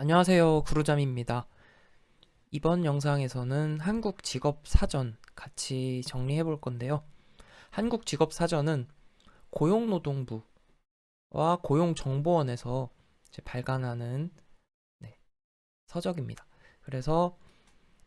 안녕하세요. 구루잠입니다. 이번 영상에서는 한국 직업 사전 같이 정리해 볼 건데요. 한국 직업 사전은 고용노동부와 고용정보원에서 발간하는 서적입니다. 그래서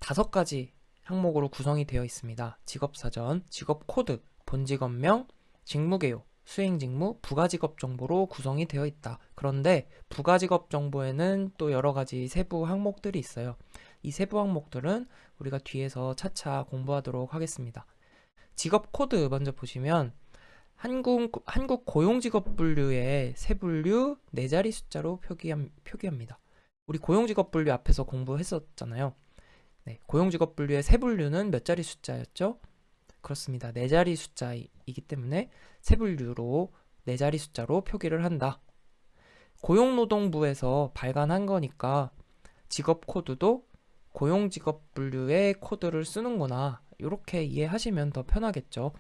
5가지 항목으로 구성이 되어 있습니다. 직업사전, 직업코드, 본직업명, 직무개요, 수행직무, 부가직업 정보로 구성이 되어 있다. 그런데 부가직업 정보에는 또 여러 가지 세부 항목들이 있어요. 이 세부 항목들은 우리가 뒤에서 차차 공부하도록 하겠습니다. 직업코드 먼저 보시면 한국 고용직업분류의 세분류 4자리 숫자로 표기합니다. 우리 고용직업분류 앞에서 공부했었잖아요. 네, 고용직업분류의 세분류는 몇 자리 숫자였죠? 그렇습니다. 4자리 숫자이기 때문에 세분류로 4자리 숫자로 표기를 한다. 고용노동부에서 발간한 거니까 직업 코드도 고용직업분류의 코드를 쓰는구나. 이렇게 이해하시면 더 편하겠죠.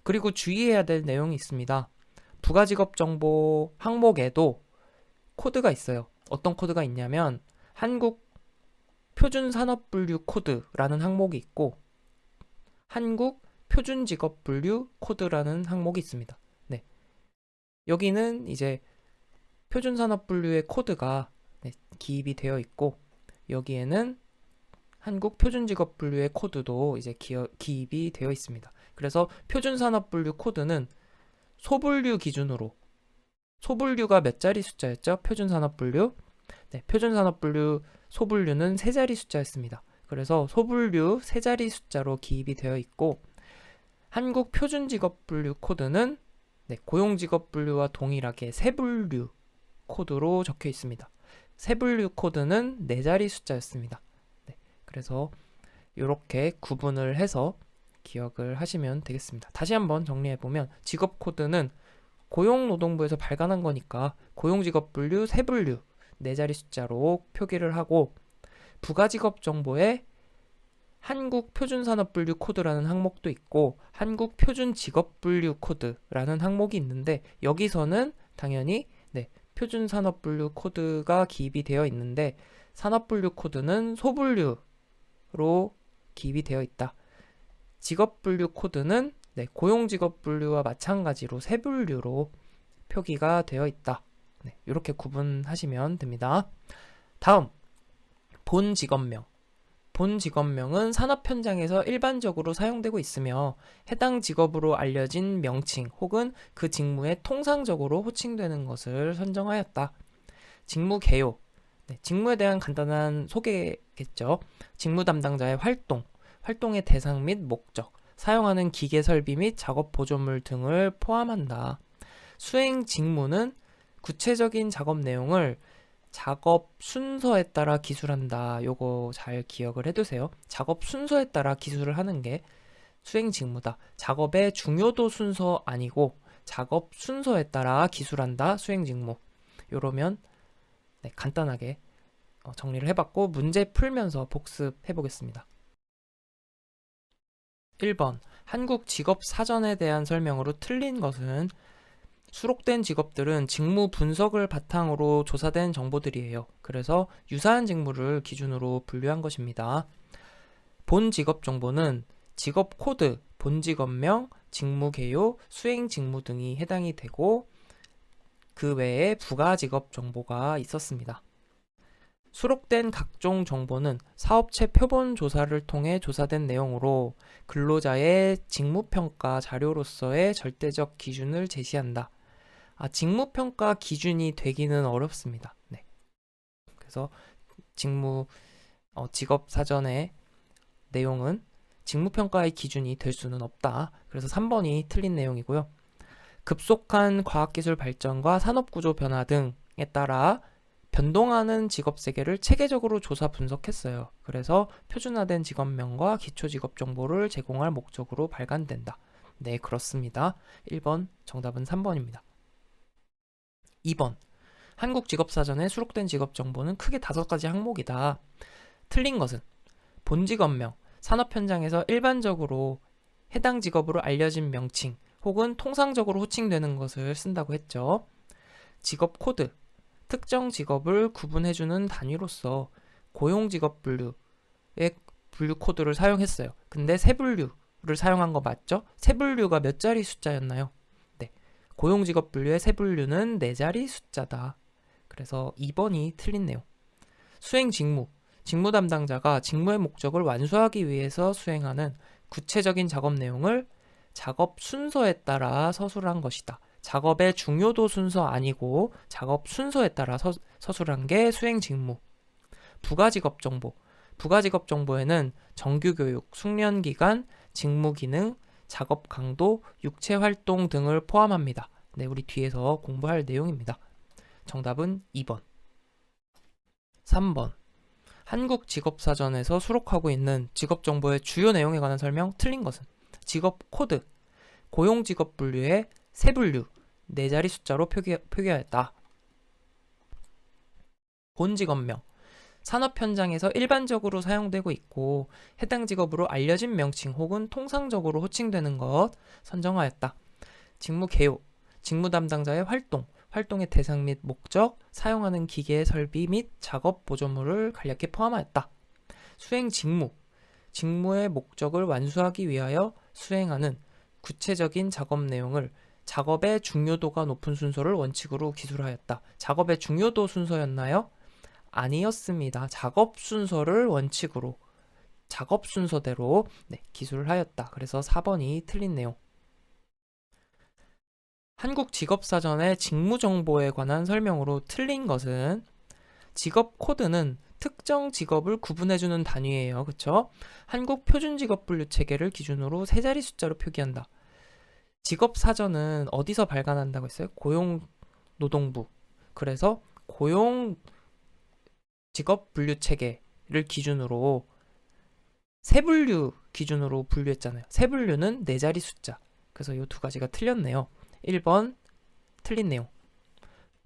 그리고 주의해야 될 내용이 있습니다. 부가직업정보 항목에도 코드가 있어요. 어떤 코드가 있냐면 한국 표준산업분류 코드라는 항목이 있고 한국 표준직업분류 코드라는 항목이 있습니다. 네. 여기는 이제 표준산업분류의 코드가 기입이 되어 있고 여기에는 한국 표준직업분류의 코드도 이제 기입이 되어 있습니다. 그래서 표준산업분류 코드는 소분류 기준으로 소분류가 몇 자리 숫자였죠? 표준산업분류 네, 표준산업분류 소분류는 3자리 숫자였습니다. 그래서 소분류 3자리 숫자로 기입이 되어 있고 한국 표준직업분류 코드는 고용직업분류와 동일하게 세분류 코드로 적혀 있습니다. 세분류 코드는 4자리 숫자였습니다. 네, 그래서 이렇게 구분을 해서 기억을 하시면 되겠습니다. 다시 한번 정리해보면 직업 코드는 고용노동부에서 발간한 거니까 고용직업분류 세분류 4자리 숫자로 표기를 하고 부가직업 정보에 한국 표준산업분류 코드라는 항목도 있고 한국 표준직업분류 코드라는 항목이 있는데 여기서는 당연히 표준산업분류 코드가 기입이 되어 있는데 산업분류 코드는 소분류로 기입이 되어 있다. 직업분류 코드는 고용직업분류와 마찬가지로 세분류로 표기가 되어 있다. 이렇게 구분하시면 됩니다. 다음, 본직업명. 본직업명은 산업 현장에서 일반적으로 사용되고 있으며 해당 직업으로 알려진 명칭 혹은 그 직무에 통상적으로 호칭되는 것을 선정하였다. 직무 개요. 직무에 대한 간단한 소개겠죠. 직무 담당자의 활동의 대상 및 목적, 사용하는 기계 설비 및 작업 보조물 등을 포함한다. 수행 직무는 구체적인 작업 내용을 작업 순서에 따라 기술한다. 요거 잘 기억을 해두세요. 작업 순서에 따라 기술을 하는 게 수행 직무다. 작업의 중요도 순서 아니고 작업 순서에 따라 기술한다. 수행 직무. 요러면 간단하게 정리를 해봤고 문제 풀면서 복습해 보겠습니다. 1번 한국 직업 사전에 대한 설명으로 틀린 것은 수록된 직업들은 직무 분석을 바탕으로 조사된 정보들이에요. 그래서 유사한 직무를 기준으로 분류한 것입니다. 본 직업 정보는 직업 코드, 본 직업명, 직무 개요, 수행 직무 등이 해당이 되고 그 외에 부가 직업 정보가 있었습니다. 수록된 각종 정보는 사업체 표본 조사를 통해 조사된 내용으로 근로자의 직무평가 자료로서의 절대적 기준을 제시한다. 직무평가 기준이 되기는 어렵습니다. 그래서 직업 사전의 내용은 직무평가의 기준이 될 수는 없다. 그래서 3번이 틀린 내용이고요. 급속한 과학기술 발전과 산업구조 변화 등에 따라 변동하는 직업세계를 체계적으로 조사 분석했어요. 그래서 표준화된 직업명과 기초직업 정보를 제공할 목적으로 발간된다. 네, 그렇습니다. 1번 정답은 3번입니다. 2번 한국직업사전에 수록된 직업정보는 크게 5가지 항목이다. 틀린 것은 본직업명, 산업 현장에서 일반적으로 해당 직업으로 알려진 명칭 혹은 통상적으로 호칭되는 것을 쓴다고 했죠. 직업 코드, 특정 직업을 구분해주는 단위로서 고용직업 분류의 분류 코드를 사용했어요. 근데 세분류를 사용한 거 맞죠? 세분류가 몇 자리 숫자였나요? 네, 고용직업 분류의 세분류는 4자리 숫자다. 그래서 2번이 틀린 내용. 수행 직무, 직무 담당자가 직무의 목적을 완수하기 위해서 수행하는 구체적인 작업 내용을 작업 순서에 따라 서술한 것이다. 작업의 중요도 순서 아니고 작업 순서에 따라 서술한 게 수행 직무. 부가직업 정보. 부가직업 정보에는 정규교육, 숙련기간, 직무기능, 작업 강도, 육체활동 등을 포함합니다. 네, 우리 뒤에서 공부할 내용입니다. 정답은 2번. 3번. 한국직업사전에서 수록하고 있는 직업정보의 주요 내용에 관한 설명 틀린 것은 직업 코드, 고용직업 분류의 세분류, 4자리 숫자로 표기하였다. 본직업명, 산업 현장에서 일반적으로 사용되고 있고 해당 직업으로 알려진 명칭 혹은 통상적으로 호칭되는 것 선정하였다. 직무 개요, 직무 담당자의 활동, 활동의 대상 및 목적, 사용하는 기계 설비 및 작업 보조물을 간략히 포함하였다. 수행 직무, 직무의 목적을 완수하기 위하여 수행하는 구체적인 작업 내용을 작업의 중요도가 높은 순서를 원칙으로 기술하였다. 작업의 중요도 순서였나요? 아니었습니다. 작업 순서를 원칙으로, 작업 순서대로 기술을 하였다. 그래서 4번이 틀린 내용. 한국직업사전의 직무정보에 관한 설명으로 틀린 것은 직업 코드는 특정 직업을 구분해주는 단위예요. 그쵸? 한국표준직업분류 체계를 기준으로 3자리 숫자로 표기한다. 직업사전은 어디서 발간한다고 했어요? 고용노동부. 그래서 고용직업분류 체계를 기준으로 세분류 기준으로 분류했잖아요. 세분류는 4자리 숫자. 그래서 이 2가지가 틀렸네요. 1번 틀린 내용.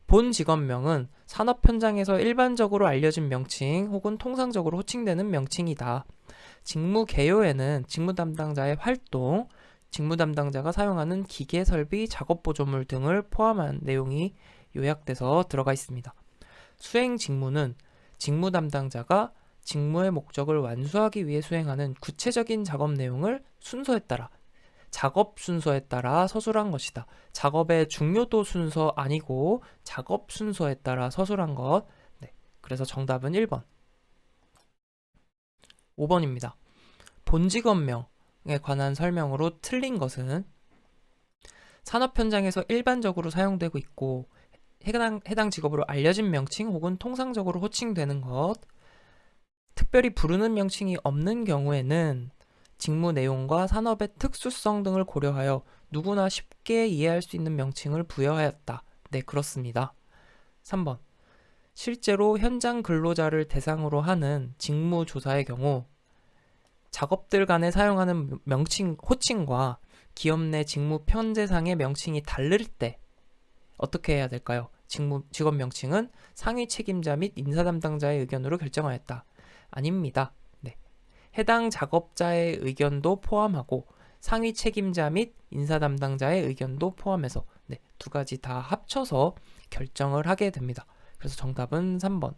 본 직업명은 산업 현장에서 일반적으로 알려진 명칭 혹은 통상적으로 호칭되는 명칭이다. 직무 개요에는 직무 담당자의 활동, 직무 담당자가 사용하는 기계 설비, 작업 보조물 등을 포함한 내용이 요약돼서 들어가 있습니다. 수행 직무는 직무 담당자가 직무의 목적을 완수하기 위해 수행하는 구체적인 작업 내용을 순서에 따라 작업 순서에 따라 서술한 것이다. 작업의 중요도 순서 아니고 작업 순서에 따라 서술한 것. 네, 그래서 정답은 1번. 5번입니다. 본직업명에 관한 설명으로 틀린 것은 산업 현장에서 일반적으로 사용되고 있고 해당 직업으로 알려진 명칭 혹은 통상적으로 호칭되는 것, 특별히 부르는 명칭이 없는 경우에는 직무 내용과 산업의 특수성 등을 고려하여 누구나 쉽게 이해할 수 있는 명칭을 부여하였다. 네, 그렇습니다. 3번. 실제로 현장 근로자를 대상으로 하는 직무 조사의 경우 작업들 간에 사용하는 명칭, 호칭과 기업 내 직무 편제상의 명칭이 다를 때 어떻게 해야 될까요? 직업 명칭은 상위 책임자 및 인사 담당자의 의견으로 결정하였다. 아닙니다. 해당 작업자의 의견도 포함하고 상위 책임자 및 인사 담당자의 의견도 포함해서 2가지 다 합쳐서 결정을 하게 됩니다. 그래서 정답은 3번.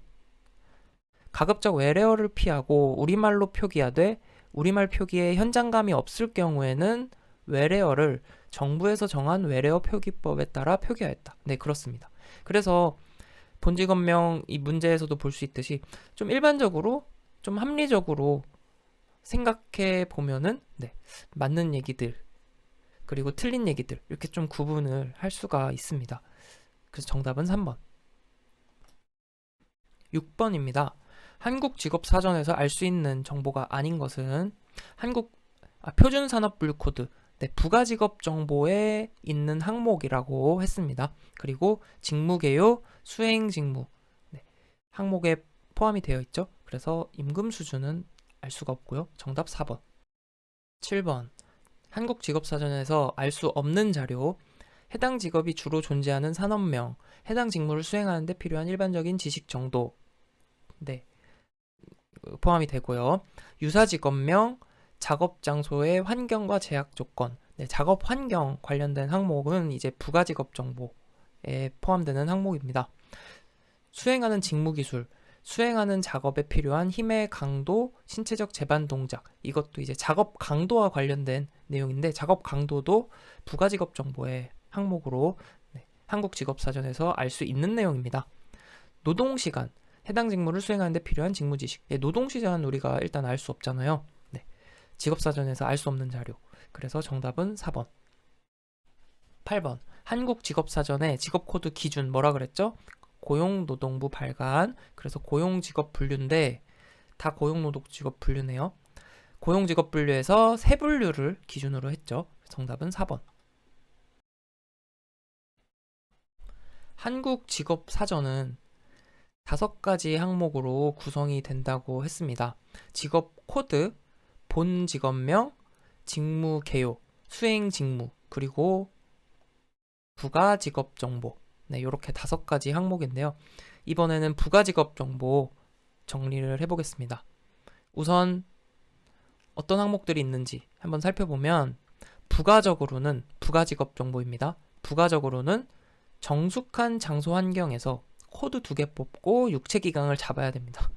가급적 외래어를 피하고 우리말로 표기하되 우리말 표기에 현장감이 없을 경우에는 외래어를 정부에서 정한 외래어 표기법에 따라 표기하였다. 네, 그렇습니다. 그래서 본직업명 이 문제에서도 볼 수 있듯이 좀 일반적으로 좀 합리적으로 생각해 보면은 맞는 얘기들 그리고 틀린 얘기들 이렇게 좀 구분을 할 수가 있습니다. 그래서 정답은 3번. 6번입니다. 한국직업사전에서 알 수 있는 정보가 아닌 것은 표준산업분류코드 부가직업 정보에 있는 항목이라고 했습니다. 그리고 직무개요, 수행직무 항목에 포함이 되어 있죠. 그래서 임금 수준은 알 수가 없고요. 정답 4번. 7번. 한국직업사전에서 알 수 없는 자료. 해당 직업이 주로 존재하는 산업명, 해당 직무를 수행하는 데 필요한 일반적인 지식 정도 포함이 되고요. 유사직업명, 작업 장소의 환경과 제약 조건. 작업 환경 관련된 항목은 이제 부가직업 정보에 포함되는 항목입니다. 수행하는 직무기술, 수행하는 작업에 필요한 힘의 강도, 신체적 제반 동작, 이것도 이제 작업 강도와 관련된 내용인데 작업 강도도 부가직업정보의 항목으로 한국직업사전에서 알 수 있는 내용입니다. 노동시간, 해당 직무를 수행하는 데 필요한 직무지식. 노동시간 우리가 일단 알 수 없잖아요. 직업사전에서 알 수 없는 자료. 그래서 정답은 4번. 8번. 한국직업사전의 직업코드 기준 뭐라 그랬죠? 고용노동부 발간. 그래서 고용직업 분류인데 다 고용노동직업 분류네요. 고용직업 분류에서 세 분류를 기준으로 했죠. 정답은 4번. 한국직업사전은 5가지 항목으로 구성이 된다고 했습니다. 직업 코드, 본 직업명, 직무 개요, 수행 직무, 그리고 부가 직업 정보. 이렇게 5가지 항목인데요. 이번에는 부가 직업 정보 정리를 해보겠습니다. 우선 어떤 항목들이 있는지 한번 살펴보면 부가적으로는 부가 직업 정보입니다. 부가적으로는 정숙한 장소 환경에서 코드 2개 뽑고 육체 기강을 잡아야 됩니다.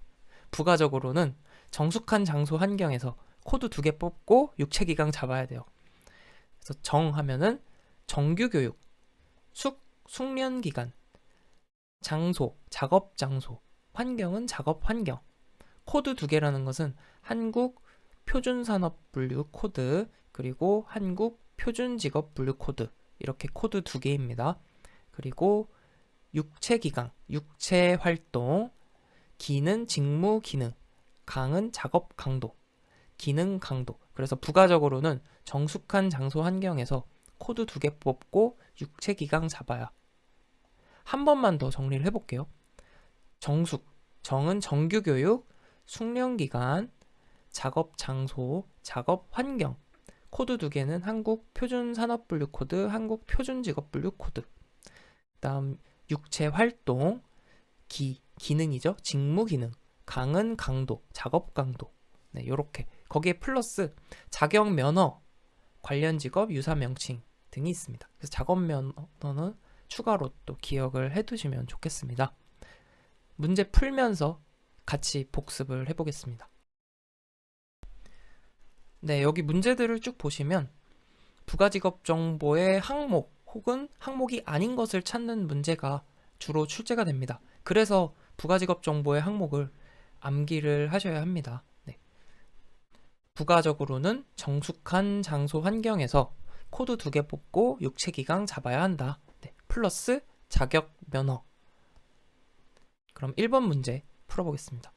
부가적으로는 정숙한 장소 환경에서 코드 2개 뽑고 육체 기강 잡아야 돼요. 그래서 정 하면은 정규 교육, 숙련 기간, 장소, 작업 장소, 환경은 작업 환경. 코드 2개라는 것은 한국 표준 산업 분류 코드, 그리고 한국 표준 직업 분류 코드. 이렇게 코드 2개입니다. 그리고 육체 기강, 육체 활동, 기는 직무 기능, 강은 작업 강도, 기능 강도. 그래서 부가적으로는 정숙한 장소 환경에서 코드 2개 뽑고 육체 기강 잡아야. 한 번만 더 정리를 해볼게요. 정숙, 정은 정규 교육, 숙련 기간, 작업 장소, 작업 환경. 코드 2개는 한국 표준 산업 분류 코드, 한국 표준 직업 분류 코드. 그다음 육체 활동, 기능이죠. 직무 기능, 강은 강도, 작업 강도. 요렇게 거기에 플러스 자격 면허, 관련 직업 유사 명칭 등이 있습니다. 그래서 작업 면허는 추가로 또 기억을 해두시면 좋겠습니다. 문제 풀면서 같이 복습을 해보겠습니다. 여기 문제들을 쭉 보시면 부가직업 정보의 항목 혹은 항목이 아닌 것을 찾는 문제가 주로 출제가 됩니다. 그래서 부가직업 정보의 항목을 암기를 하셔야 합니다. 부가적으로는 정숙한 장소 환경에서 코드 2개 뽑고 육체 기강 잡아야 한다. 플러스 자격 면허. 그럼 1번 문제 풀어보겠습니다.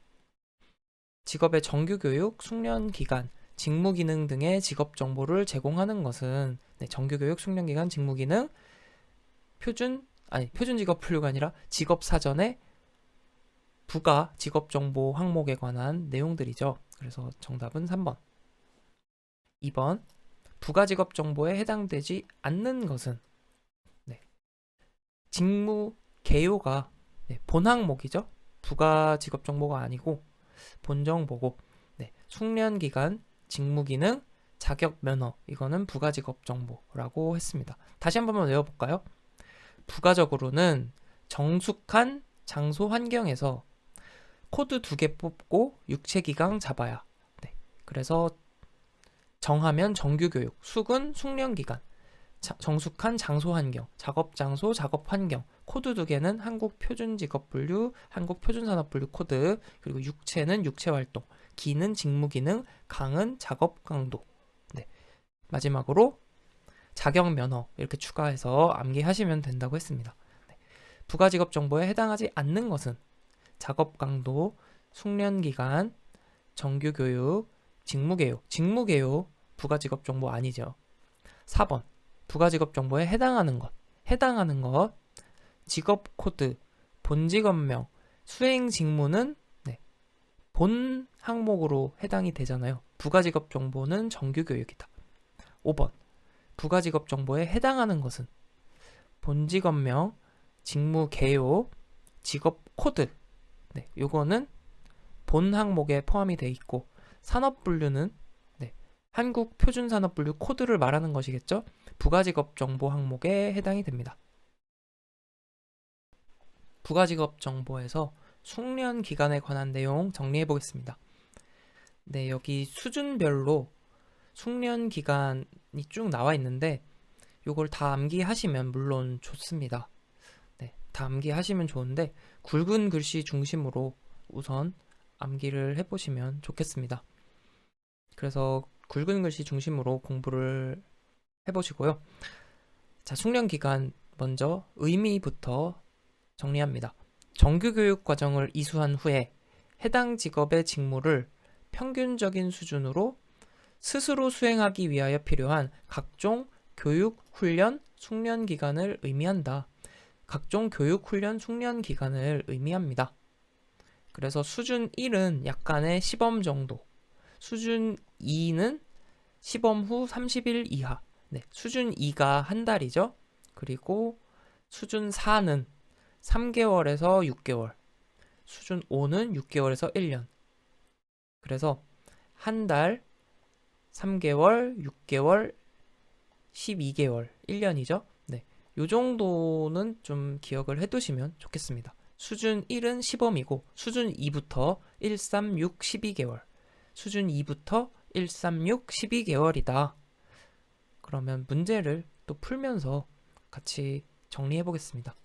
직업의 정규 교육, 숙련 기간, 직무 기능 등의 직업 정보를 제공하는 것은 정규 교육, 숙련 기간, 직무 기능, 표준 직업 분류가 아니라 직업 사전의 부가 직업 정보 항목에 관한 내용들이죠. 그래서 정답은 3번. 2번. 부가 직업 정보에 해당되지 않는 것은 직무 개요가 본 항목이죠. 부가 직업 정보가 아니고 본 정보고, 숙련 기간, 직무 기능, 자격 면허, 이거는 부가 직업 정보라고 했습니다. 다시 한 번만 외워볼까요? 부가적으로는 정숙한 장소 환경에서 코드 2개 뽑고 육체 기강 잡아야. 그래서 정하면 정규 교육, 숙은 숙련 기간, 정숙한 장소 환경, 작업 장소, 작업 환경. 코드 2개는 한국 표준 직업 분류, 한국 표준 산업 분류 코드, 그리고 육체는 육체 활동, 기는 직무 기능, 강은 작업 강도. 마지막으로 자격 면허 이렇게 추가해서 암기하시면 된다고 했습니다. 부가 직업 정보에 해당하지 않는 것은 작업 강도, 숙련 기간, 정규 교육, 직무 개요. 직무 개요 부가 직업 정보 아니죠. 4번. 부가 직업 정보에 해당하는 것. 직업 코드, 본 직업명, 수행 직무는 본 항목으로 해당이 되잖아요. 부가 직업 정보는 정규 교육이다. 5번. 부가 직업 정보에 해당하는 것은 본 직업명, 직무 개요, 직업 코드. 요거는 본 항목에 포함이 돼 있고, 산업 분류는 한국 표준 산업 분류 코드를 말하는 것이겠죠. 부가 직업 정보 항목에 해당이 됩니다. 부가직업 정보에서 숙련 기간에 관한 내용 정리해 보겠습니다. 네, 여기 수준별로 숙련 기간이 쭉 나와 있는데 요걸 다 암기하시면 물론 좋습니다. 네, 다 암기하시면 좋은데 굵은 글씨 중심으로 우선 암기를 해보시면 좋겠습니다. 그래서 굵은 글씨 중심으로 공부를 해보시고요. 자, 숙련 기간 먼저 의미부터 정리합니다. 정규교육 과정을 이수한 후에 해당 직업의 직무를 평균적인 수준으로 스스로 수행하기 위하여 필요한 각종 교육, 훈련, 숙련 기간을 의미한다. 각종 교육, 훈련, 숙련 기간을 의미합니다. 그래서 수준 1은 약간의 시범 정도, 수준 2는 시범 후 30일 이하, 네, 수준 2가 한 달이죠. 그리고 수준 4는 3개월에서 6개월, 수준 5는 6개월에서 1년. 그래서 한 달, 3개월, 6개월, 12개월, 1년이죠. 네, 요 정도는 좀 기억을 해두시면 좋겠습니다. 수준 1은 시범이고 수준 2부터 1, 3, 6, 12개월, 수준 2부터 1, 3, 6, 12개월이다. 그러면 문제를 또 풀면서 같이 정리해 보겠습니다.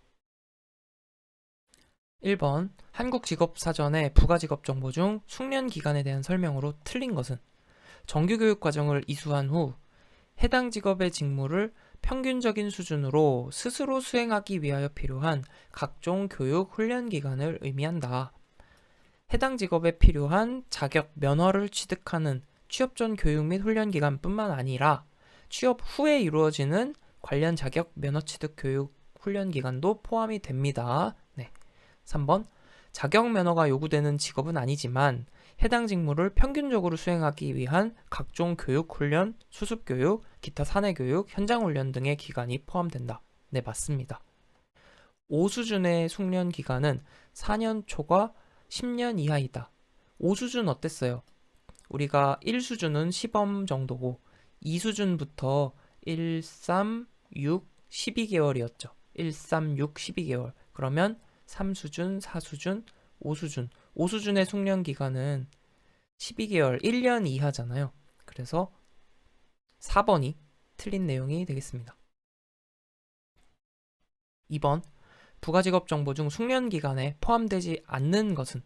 1번 한국직업사전의 부가직업 정보 중 숙련 기간에 대한 설명으로 틀린 것은 정규교육 과정을 이수한 후 해당 직업의 직무를 평균적인 수준으로 스스로 수행하기 위하여 필요한 각종 교육 훈련 기간을 의미한다. 해당 직업에 필요한 자격 면허를 취득하는 취업 전 교육 및 훈련 기간뿐만 아니라 취업 후에 이루어지는 관련 자격 면허 취득 교육 훈련 기간도 포함이 됩니다. 네. 3번 자격 면허가 요구되는 직업은 아니지만 해당 직무를 평균적으로 수행하기 위한 각종 교육, 훈련, 수습 교육, 기타 사내 교육, 현장 훈련 등의 기간이 포함된다. 네, 맞습니다. 5수준의 숙련 기간은 4년 초과 10년 이하이다. 5수준 어땠어요? 우리가 1수준은 시범 정도고 2수준부터 1, 3, 6, 12개월이었죠. 1, 3, 6, 12개월. 그러면 3수준, 4수준, 5수준. 5수준의 숙련 기간은 12개월, 1년 이하잖아요. 그래서 4번이 틀린 내용이 되겠습니다. 2번 부가직업 정보 중 숙련 기간에 포함되지 않는 것은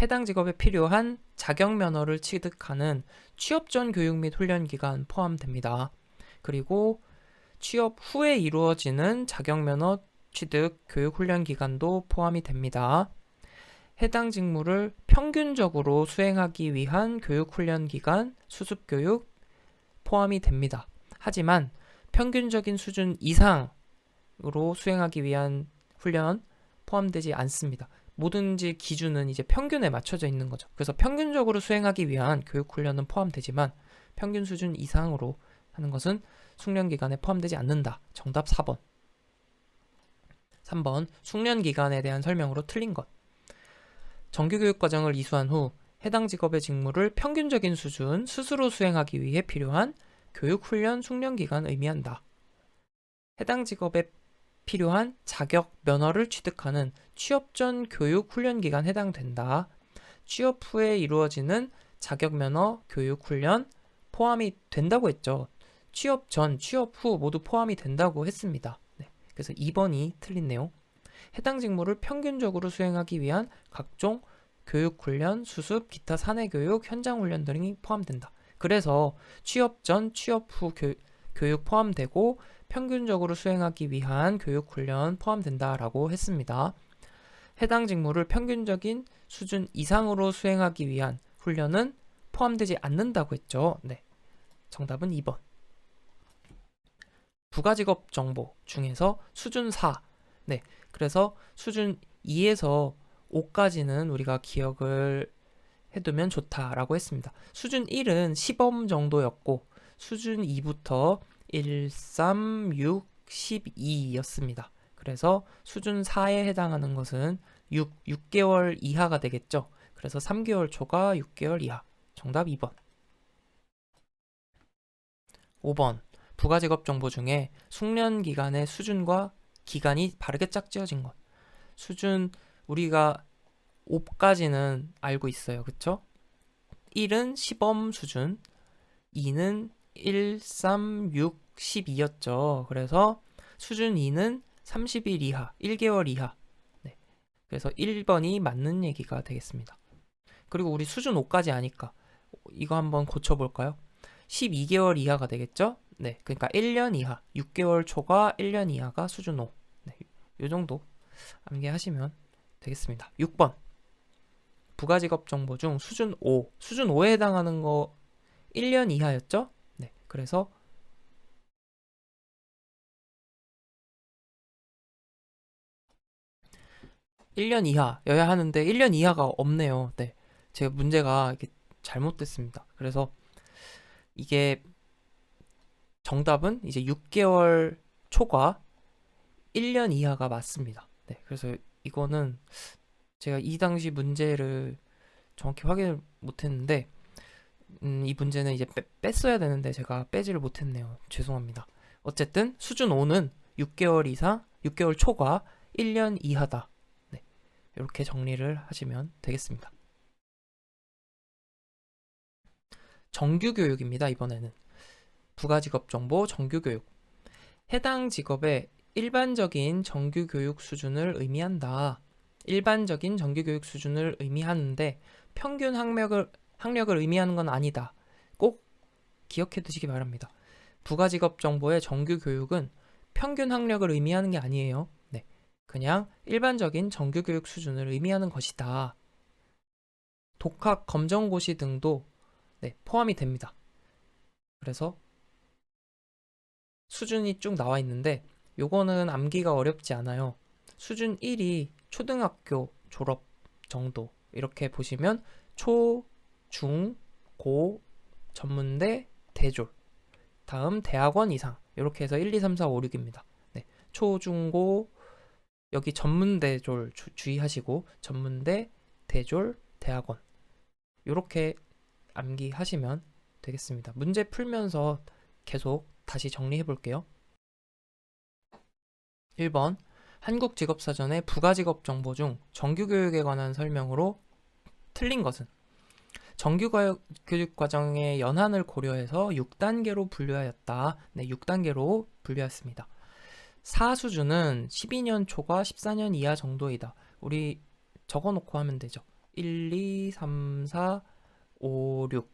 해당 직업에 필요한 자격 면허를 취득하는 취업 전 교육 및 훈련 기간 포함됩니다. 그리고 취업 후에 이루어지는 자격 면허 취득 교육 훈련 기간도 포함이 됩니다. 해당 직무를 평균적으로 수행하기 위한 교육 훈련 기간, 수습 교육 포함이 됩니다. 하지만 평균적인 수준 이상으로 수행하기 위한 훈련 포함되지 않습니다. 뭐든지 기준은 이제 평균에 맞춰져 있는 거죠. 그래서 평균적으로 수행하기 위한 교육 훈련은 포함되지만 평균 수준 이상으로 하는 것은 숙련 기간에 포함되지 않는다. 정답 4번. 3번 숙련 기간에 대한 설명으로 틀린 것. 정규교육 과정을 이수한 후 해당 직업의 직무를 평균적인 수준 스스로 수행하기 위해 필요한 교육, 훈련, 숙련 기간 의미한다. 해당 직업에 필요한 자격, 면허를 취득하는 취업 전 교육, 훈련 기간 해당된다. 취업 후에 이루어지는 자격, 면허, 교육, 훈련 포함이 된다고 했죠. 취업 전, 취업 후 모두 포함이 된다고 했습니다. 네, 그래서 2번이 틀린 내용. 해당 직무를 평균적으로 수행하기 위한 각종 교육, 훈련, 수습, 기타 사내 교육, 현장 훈련 등이 포함된다. 그래서 취업 전, 취업 후 교육 포함되고 평균적으로 수행하기 위한 교육, 훈련 포함된다라고 했습니다. 해당 직무를 평균적인 수준 이상으로 수행하기 위한 훈련은 포함되지 않는다고 했죠. 네, 정답은 2번. 부가직업 정보 중에서 수준 4. 네, 그래서 수준 2에서 5까지는 우리가 기억을 해두면 좋다라고 했습니다. 수준 1은 시범 정도였고 수준 2부터 1, 3, 6, 12였습니다. 그래서 수준 4에 해당하는 것은 6개월 이하가 되겠죠. 그래서 3개월 초과 6개월 이하. 정답 2번. 5번. 부가직업 정보 중에 숙련 기간의 수준과 기간이 바르게 짝지어진 것. 수준 우리가 5까지는 알고 있어요. 그쵸? 1은 시범 수준, 2는 1, 3, 6, 12였죠. 그래서 수준 2는 30일 이하, 1개월 이하. 네. 그래서 1번이 맞는 얘기가 되겠습니다. 그리고 우리 수준 5까지 아니까 이거 한번 고쳐볼까요? 12개월 이하가 되겠죠? 네. 그러니까 1년 이하, 6개월 초과 1년 이하가 수준 5. 네. 요 정도 암기하시면 되겠습니다. 6번. 부가직업 정보 중 수준 5. 수준 5에 해당하는 거 1년 이하였죠? 네. 그래서 1년 이하여야 하는데 1년 이하가 없네요. 네. 제가 문제가 이게 잘못됐습니다. 그래서 이게 정답은 이제 6개월 초과 1년 이하가 맞습니다. 네. 그래서 이거는 제가 이 당시 문제를 정확히 확인을 못했는데 이 문제는 이제 뺐어야 되는데 제가 빼지를 못했네요. 죄송합니다. 어쨌든 수준 5는 6개월 이상, 6개월 초과 1년 이하다. 네, 이렇게 정리를 하시면 되겠습니다. 정규교육입니다. 이번에는 부가직업정보 정규교육. 해당 직업의 일반적인 정규교육 수준을 의미한다. 일반적인 정규교육 수준을 의미하는데 평균 학력을 의미하는 건 아니다. 꼭 기억해 두시기 바랍니다. 부가직업 정보의 정규교육은 평균 학력을 의미하는 게 아니에요. 네, 그냥 일반적인 정규교육 수준을 의미하는 것이다. 독학 검정고시 등도 네, 포함이 됩니다. 그래서 수준이 쭉 나와 있는데 요거는 암기가 어렵지 않아요. 수준 1이 초등학교 졸업 정도 이렇게 보시면 초, 중, 고, 전문대, 대졸 다음 대학원 이상 이렇게 해서 1, 2, 3, 4, 5, 6입니다. 네, 초, 중, 고 여기 전문대졸 주의하시고 전문대, 대졸, 대학원 이렇게 암기하시면 되겠습니다. 문제 풀면서 계속 다시 정리해 볼게요. 1번 한국직업사전의 부가직업 정보 중 정규교육에 관한 설명으로 틀린 것은 정규교육 과정의 연한을 고려해서 6단계로 분류하였다. 네, 6단계로 분류했습니다. 4수준은 12년 초과 14년 이하 정도이다. 우리 적어놓고 하면 되죠. 1, 2, 3, 4, 5, 6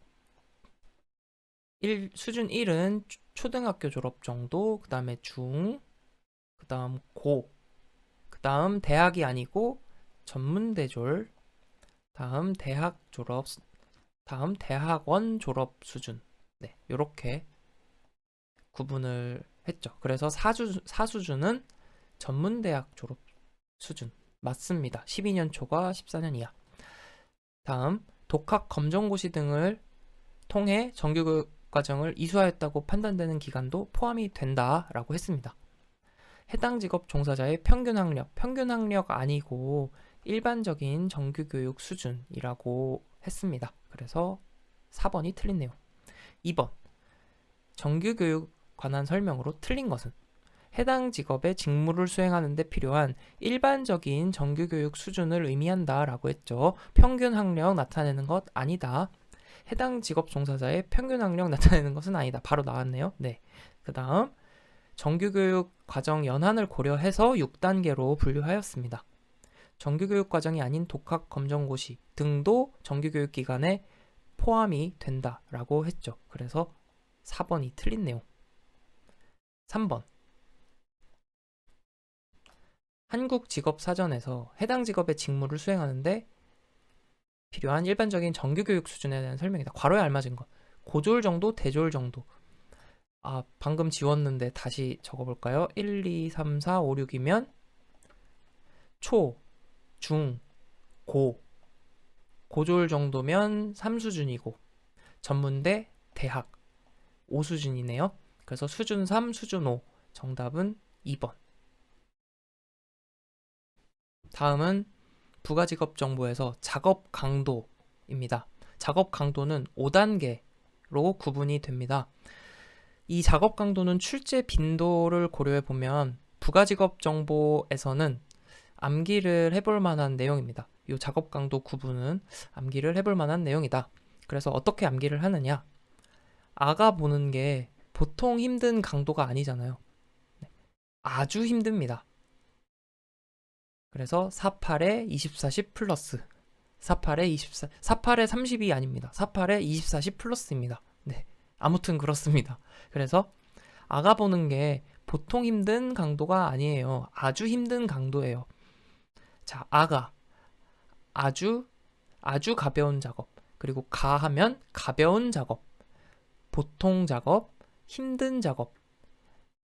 수준 1은 초등학교 졸업 정도, 그 다음에 중, 그 다음 고, 그 다음 대학이 아니고 전문대졸, 다음 대학 졸업, 다음 대학원 졸업 수준. 네, 이렇게 구분을 했죠. 그래서 4수준은 전문대학 졸업 수준. 맞습니다. 12년 초과 14년 이하. 다음, 독학 검정고시 등을 통해 정규교육 과정을 이수하였다고 판단되는 기간도 포함이 된다라고 했습니다. 해당 직업 종사자의 평균 학력 아니고 일반적인 정규교육 수준이라고 했습니다. 그래서 4번이 틀린 내용. 2번 정규교육 관한 설명으로 틀린 것은 해당 직업의 직무를 수행하는 데 필요한 일반적인 정규교육 수준을 의미한다라고 했죠. 평균 학력 나타내는 것 아니다. 해당 직업 종사자의 평균 학력 나타내는 것은 아니다. 바로 나왔네요. 네. 그 다음 정규교육 과정 연한을 고려해서 6단계로 분류하였습니다. 정규교육 과정이 아닌 독학 검정고시 등도 정규교육 기간에 포함이 된다라고 했죠. 그래서 4번이 틀린 내용. 3번 한국직업사전에서 해당 직업의 직무를 수행하는데 필요한 일반적인 정규교육 수준에 대한 설명이다. 괄호에 알맞은 것. 고졸 정도, 대졸 정도. 아, 방금 지웠는데 다시 적어볼까요? 1, 2, 3, 4, 5, 6이면 초, 중, 고. 고졸 정도면 3수준이고 전문대, 대학 5수준이네요. 그래서 수준 3, 수준 5. 정답은 2번. 다음은 부가직업 정보에서 작업 강도입니다. 작업 강도는 5단계로 구분이 됩니다. 이 작업 강도는 출제 빈도를 고려해 보면 부가직업 정보에서는 암기를 해볼 만한 내용입니다. 이 작업 강도 구분은 암기를 해볼 만한 내용이다. 그래서 어떻게 암기를 하느냐? 아가 보는 게 보통 힘든 강도가 아니잖아요. 아주 힘듭니다. 그래서 48에 24, 10 플러스 48에 24, 48에 32 아닙니다. 48에 24, 10 플러스입니다. 네, 아무튼 그렇습니다. 그래서 아가 보는 게 보통 힘든 강도가 아니에요. 아주 힘든 강도예요. 자, 아가 아주 가벼운 작업, 그리고 가 하면 가벼운 작업, 보통 작업, 힘든 작업,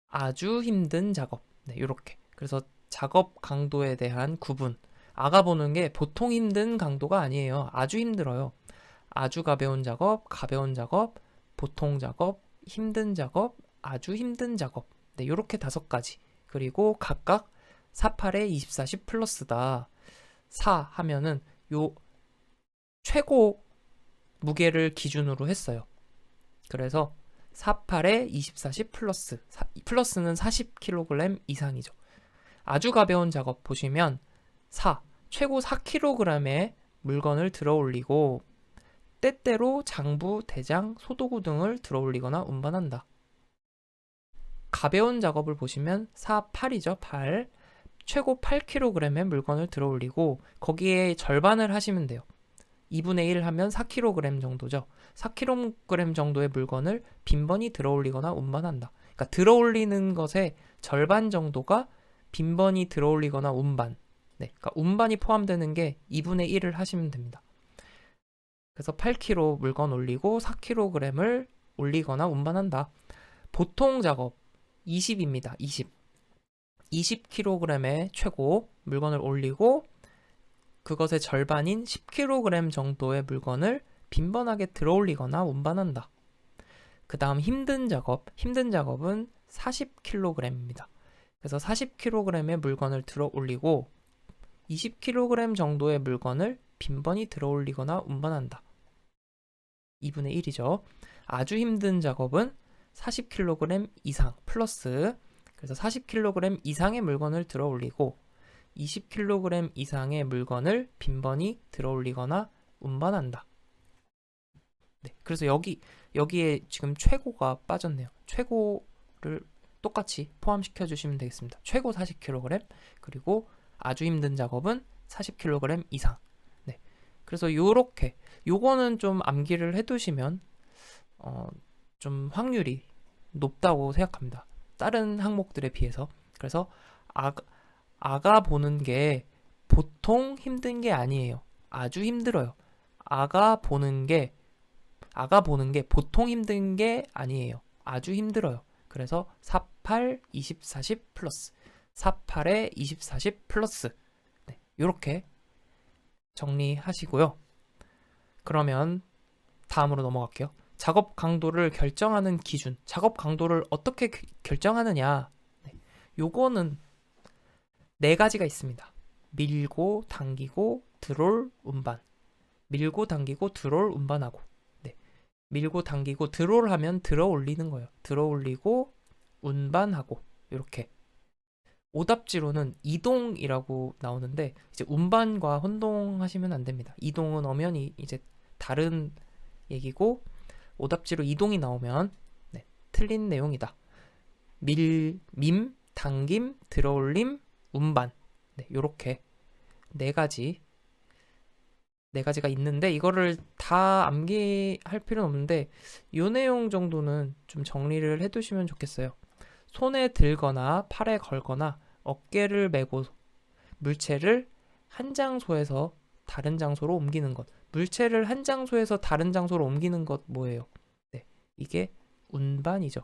아주 힘든 작업. 네, 이렇게. 그래서 작업 강도에 대한 구분. 아가 보는 게 보통 힘든 강도가 아니에요. 아주 힘들어요. 아주 가벼운 작업, 보통 작업, 힘든 작업, 아주 힘든 작업. 네, 이렇게 5가지. 그리고 각각 48에 24, 10 플러스다. 4 하면은 요 최고 무게를 기준으로 했어요. 그래서 48에 24, 10 플러스. 플러스는 40kg 이상이죠. 아주 가벼운 작업 보시면 4, 최고 4kg의 물건을 들어 올리고 때때로 장부, 대장, 소도구 등을 들어 올리거나 운반한다. 가벼운 작업을 보시면 4, 8이죠. 8. 최고 8kg의 물건을 들어 올리고 거기에 절반을 하시면 돼요. 2분의 1 하면 4kg 정도죠. 4kg 정도의 물건을 빈번히 들어 올리거나 운반한다. 그러니까 들어 올리는 것의 절반 정도가 빈번히 들어 올리거나 운반. 네, 그러니까 운반이 포함되는 게 2분의 1을 하시면 됩니다. 그래서 8kg 물건 올리고 4kg을 올리거나 운반한다. 보통 작업 20입니다. 20. 20kg의 최고 물건을 올리고 그것의 절반인 10kg 정도의 물건을 빈번하게 들어 올리거나 운반한다. 그 다음 힘든 작업은 40kg입니다. 그래서 40kg의 물건을 들어 올리고 20kg 정도의 물건을 빈번히 들어 올리거나 운반한다. 2분의 1이죠. 아주 힘든 작업은 40kg 이상 플러스, 그래서 40kg 이상의 물건을 들어 올리고 20kg 이상의 물건을 빈번히 들어 올리거나 운반한다. 네, 그래서 여기에 지금 최고가 빠졌네요. 최고를 똑같이 포함시켜 주시면 되겠습니다. 최고 40kg, 그리고 아주 힘든 작업은 40kg 이상. 네, 그래서 요거는 좀 암기를 해두시면 좀 확률이 높다고 생각합니다. 다른 항목들에 비해서. 그래서 아가 보는 게 보통 힘든 게 아니에요. 아주 힘들어요. 아가 보는 게 보통 힘든 게 아니에요. 아주 힘들어요. 그래서 48, 20, 40 플러스 48에 20, 40 플러스. 네, 이렇게 정리하시고요. 그러면 다음으로 넘어갈게요. 작업 강도를 결정하는 기준. 작업 강도를 어떻게 결정하느냐. 네, 요거는 4가지가 있습니다. 밀고, 당기고, 드롤, 운반. 밀고, 당기고, 드롤, 운반하고. 네, 밀고, 당기고, 드롤 하면 들어 올리는 거예요. 들어 올리고, 운반하고. 이렇게. 오답지로는 이동이라고 나오는데 이제 운반과 혼동하시면 안 됩니다. 이동은 엄연히 이제 다른 얘기고 오답지로 이동이 나오면 네, 틀린 내용이다. 밈, 당김, 들어올림, 운반. 네, 요렇게 4가지가 있는데 이거를 다 암기할 필요는 없는데 요 내용 정도는 좀 정리를 해두시면 좋겠어요. 손에 들거나 팔에 걸거나 어깨를 메고 물체를 한 장소에서 다른 장소로 옮기는 것. 물체를 한 장소에서 다른 장소로 옮기는 것 뭐예요? 네, 이게 운반이죠.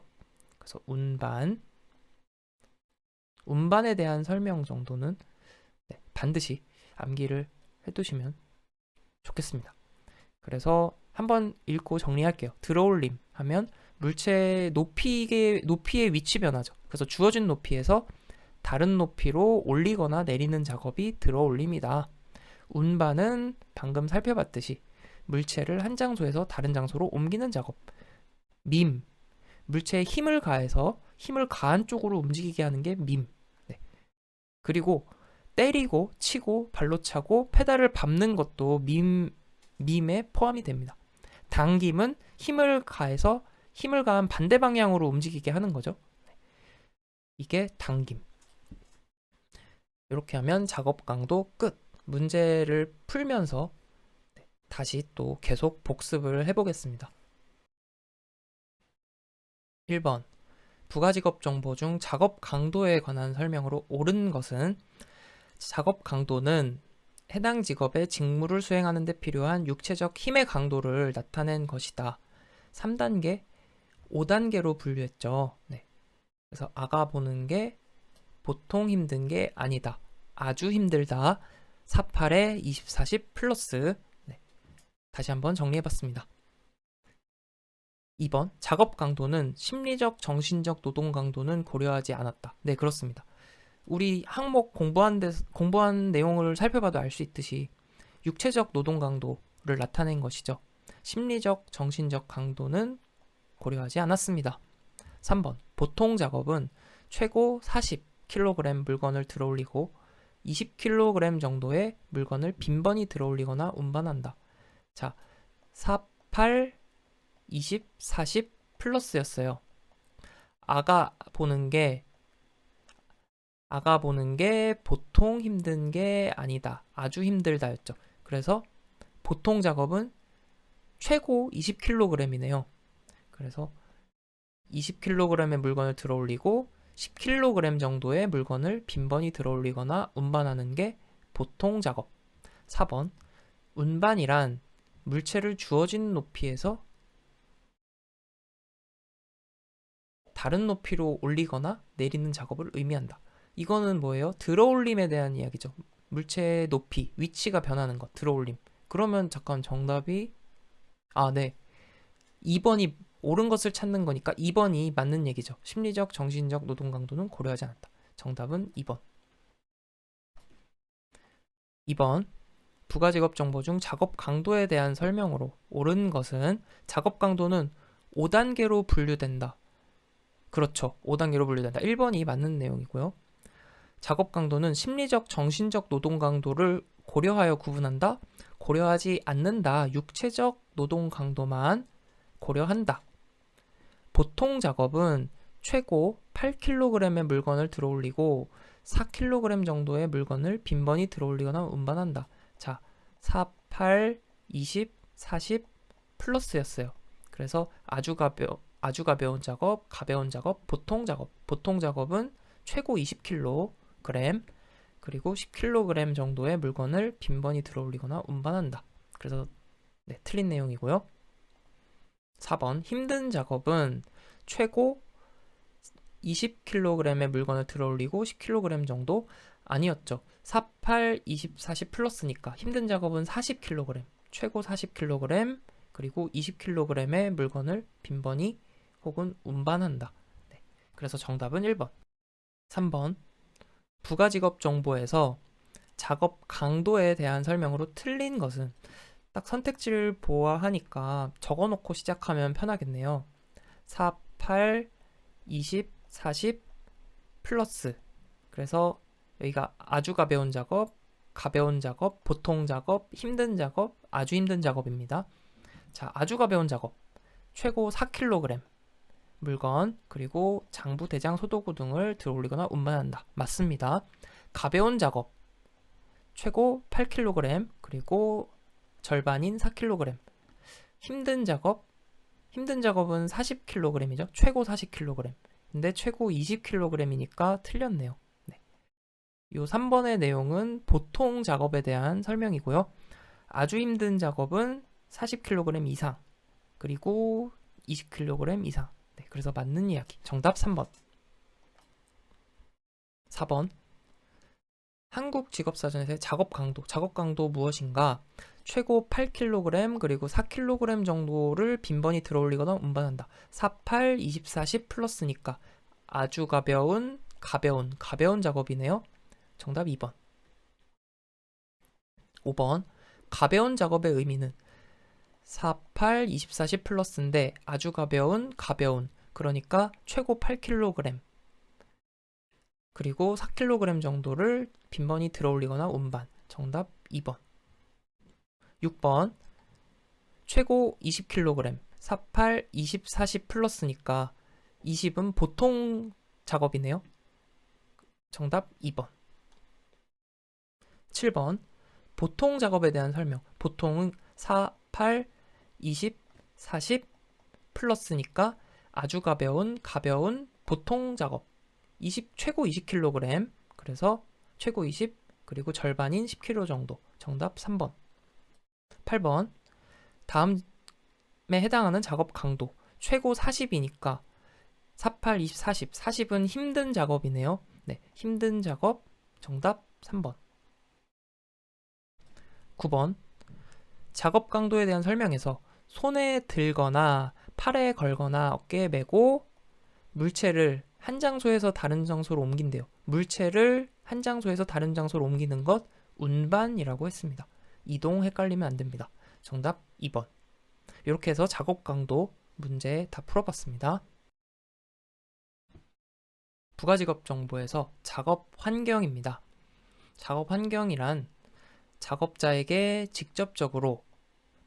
그래서 운반에 대한 설명 정도는 네, 반드시 암기를 해두시면 좋겠습니다. 그래서 한번 읽고 정리할게요. 들어올림 하면 물체의 높이의 위치 변화죠. 그래서 주어진 높이에서 다른 높이로 올리거나 내리는 작업이 들어올림이다. 운반은 방금 살펴봤듯이 물체를 한 장소에서 다른 장소로 옮기는 작업. 물체에 힘을 가해서 힘을 가한 쪽으로 움직이게 하는 게 밈. 네. 그리고 때리고 치고 발로 차고 페달을 밟는 것도 밈에 포함이 됩니다. 당김은 힘을 가한 반대 방향으로 움직이게 하는 거죠. 이게 당김. 이렇게 하면 작업 강도 끝. 문제를 풀면서 다시 또 계속 복습을 해보겠습니다. 1번. 부가직업 정보 중 작업 강도에 관한 설명으로 옳은 것은 작업 강도는 해당 직업의 직무를 수행하는 데 필요한 육체적 힘의 강도를 나타낸 것이다. 3단계, 5단계로 분류했죠. 네. 그래서 아가 보는 게 보통 힘든 게 아니다. 아주 힘들다. 48에 20, 40 플러스. 네. 다시 한번 정리해봤습니다. 2번, 작업 강도는 심리적, 정신적 노동 강도는 고려하지 않았다. 네, 그렇습니다. 우리 항목 공부한 내용을 살펴봐도 알 수 있듯이 육체적 노동 강도를 나타낸 것이죠. 심리적, 정신적 강도는 고려하지 않았습니다. 3번, 보통 작업은 최고 40kg 물건을 들어올리고 20kg 정도의 물건을 빈번히 들어올리거나 운반한다. 자, 48, 20, 40 플러스였어요. 아가 보는 게 보통 힘든 게 아니다. 아주 힘들다였죠. 그래서 보통 작업은 최고 20kg이네요. 그래서 20kg의 물건을 들어올리고 10kg 정도의 물건을 빈번히 들어올리거나 운반하는 게 보통 작업. 4번, 운반이란 물체를 주어진 높이에서 다른 높이로 올리거나 내리는 작업을 의미한다. 이거는 뭐예요? 들어올림에 대한 이야기죠. 물체의 높이, 위치가 변하는 것, 들어올림. 그러면 잠깐 정답이 네. 2번이 옳은 것을 찾는 거니까 2번이 맞는 얘기죠. 심리적, 정신적 노동 강도는 고려하지 않았다. 정답은 2번. 2번. 부가직업 정보 중 작업 강도에 대한 설명으로 옳은 것은 작업 강도는 5단계로 분류된다. 그렇죠. 5단계로 분류된다. 1번이 맞는 내용이고요. 작업 강도는 심리적, 정신적 노동 강도를 고려하여 구분한다. 고려하지 않는다. 육체적 노동 강도만 고려한다. 보통 작업은 최고 8kg의 물건을 들어올리고 4kg 정도의 물건을 빈번히 들어올리거나 운반한다. 자, 4, 8, 20, 40 플러스였어요. 그래서 아주 가벼운 작업, 가벼운 작업, 보통 작업. 보통 작업은 최고 20kg, 그리고 10kg 정도의 물건을 빈번히 들어올리거나 운반한다. 그래서 네, 틀린 내용이고요. 4번, 힘든 작업은 최고 20kg의 물건을 들어올리고 10kg 정도 아니었죠. 4, 8, 20, 40 플러스니까 힘든 작업은 40kg, 최고 40kg, 그리고 20kg의 물건을 빈번히 혹은 운반한다. 네. 그래서 정답은 1번. 3번, 부가직업 정보에서 작업 강도에 대한 설명으로 틀린 것은 딱 선택지를 보아하니까 적어놓고 시작하면 편하겠네요. 4, 8, 20, 40 플러스. 그래서 여기가 아주 가벼운 작업, 보통 작업, 힘든 작업, 아주 힘든 작업입니다. 자, 아주 가벼운 작업. 최고 4kg 물건, 그리고 장부, 대장, 소도구 등을 들어올리거나 운반한다. 맞습니다. 가벼운 작업. 최고 8kg, 그리고 절반인 4kg. 힘든 작업은 40kg이죠. 최고 40kg. 근데 최고 20kg이니까 틀렸네요. 네. 요 3번의 내용은 보통 작업에 대한 설명이고요. 아주 힘든 작업은 40kg 이상, 그리고 20kg 이상. 네, 그래서 맞는 이야기. 정답 3번. 4번. 한국직업사전에서의 작업 강도 무엇인가? 최고 8kg 그리고 4kg 정도를 빈번히 들어올리거나 운반한다. 4, 8, 20, 40 플러스니까 아주 가벼운 작업이네요. 정답 2번. 5번. 가벼운 작업의 의미는 4, 8, 20, 40 플러스인데 아주 가벼운, 그러니까 최고 8kg. 그리고 4kg 정도를 빈번히 들어올리거나 운반. 정답 2번. 6번. 최고 20kg. 48, 20, 40 플러스니까 20은 보통 작업이네요. 정답 2번. 7번. 보통 작업에 대한 설명. 보통은 4, 8, 20, 40 플러스니까 아주 가벼운 보통 작업. 20, 최고 20kg. 그래서 최고 20, 그리고 절반인 10kg 정도. 정답 3번. 8번. 다음에 해당하는 작업 강도. 최고 40이니까 48, 20, 40. 40은 힘든 작업이네요. 네, 힘든 작업. 정답 3번. 9번. 작업 강도에 대한 설명에서 손에 들거나 팔에 걸거나 어깨에 메고 물체를 한 장소에서 다른 장소로 옮긴대요. 물체를 한 장소에서 다른 장소로 옮기는 것 운반이라고 했습니다. 이동 헷갈리면 안 됩니다. 정답 2번. 이렇게 해서 작업 강도 문제 다 풀어봤습니다. 부가직업 정보에서 작업 환경입니다. 작업 환경이란 작업자에게 직접적으로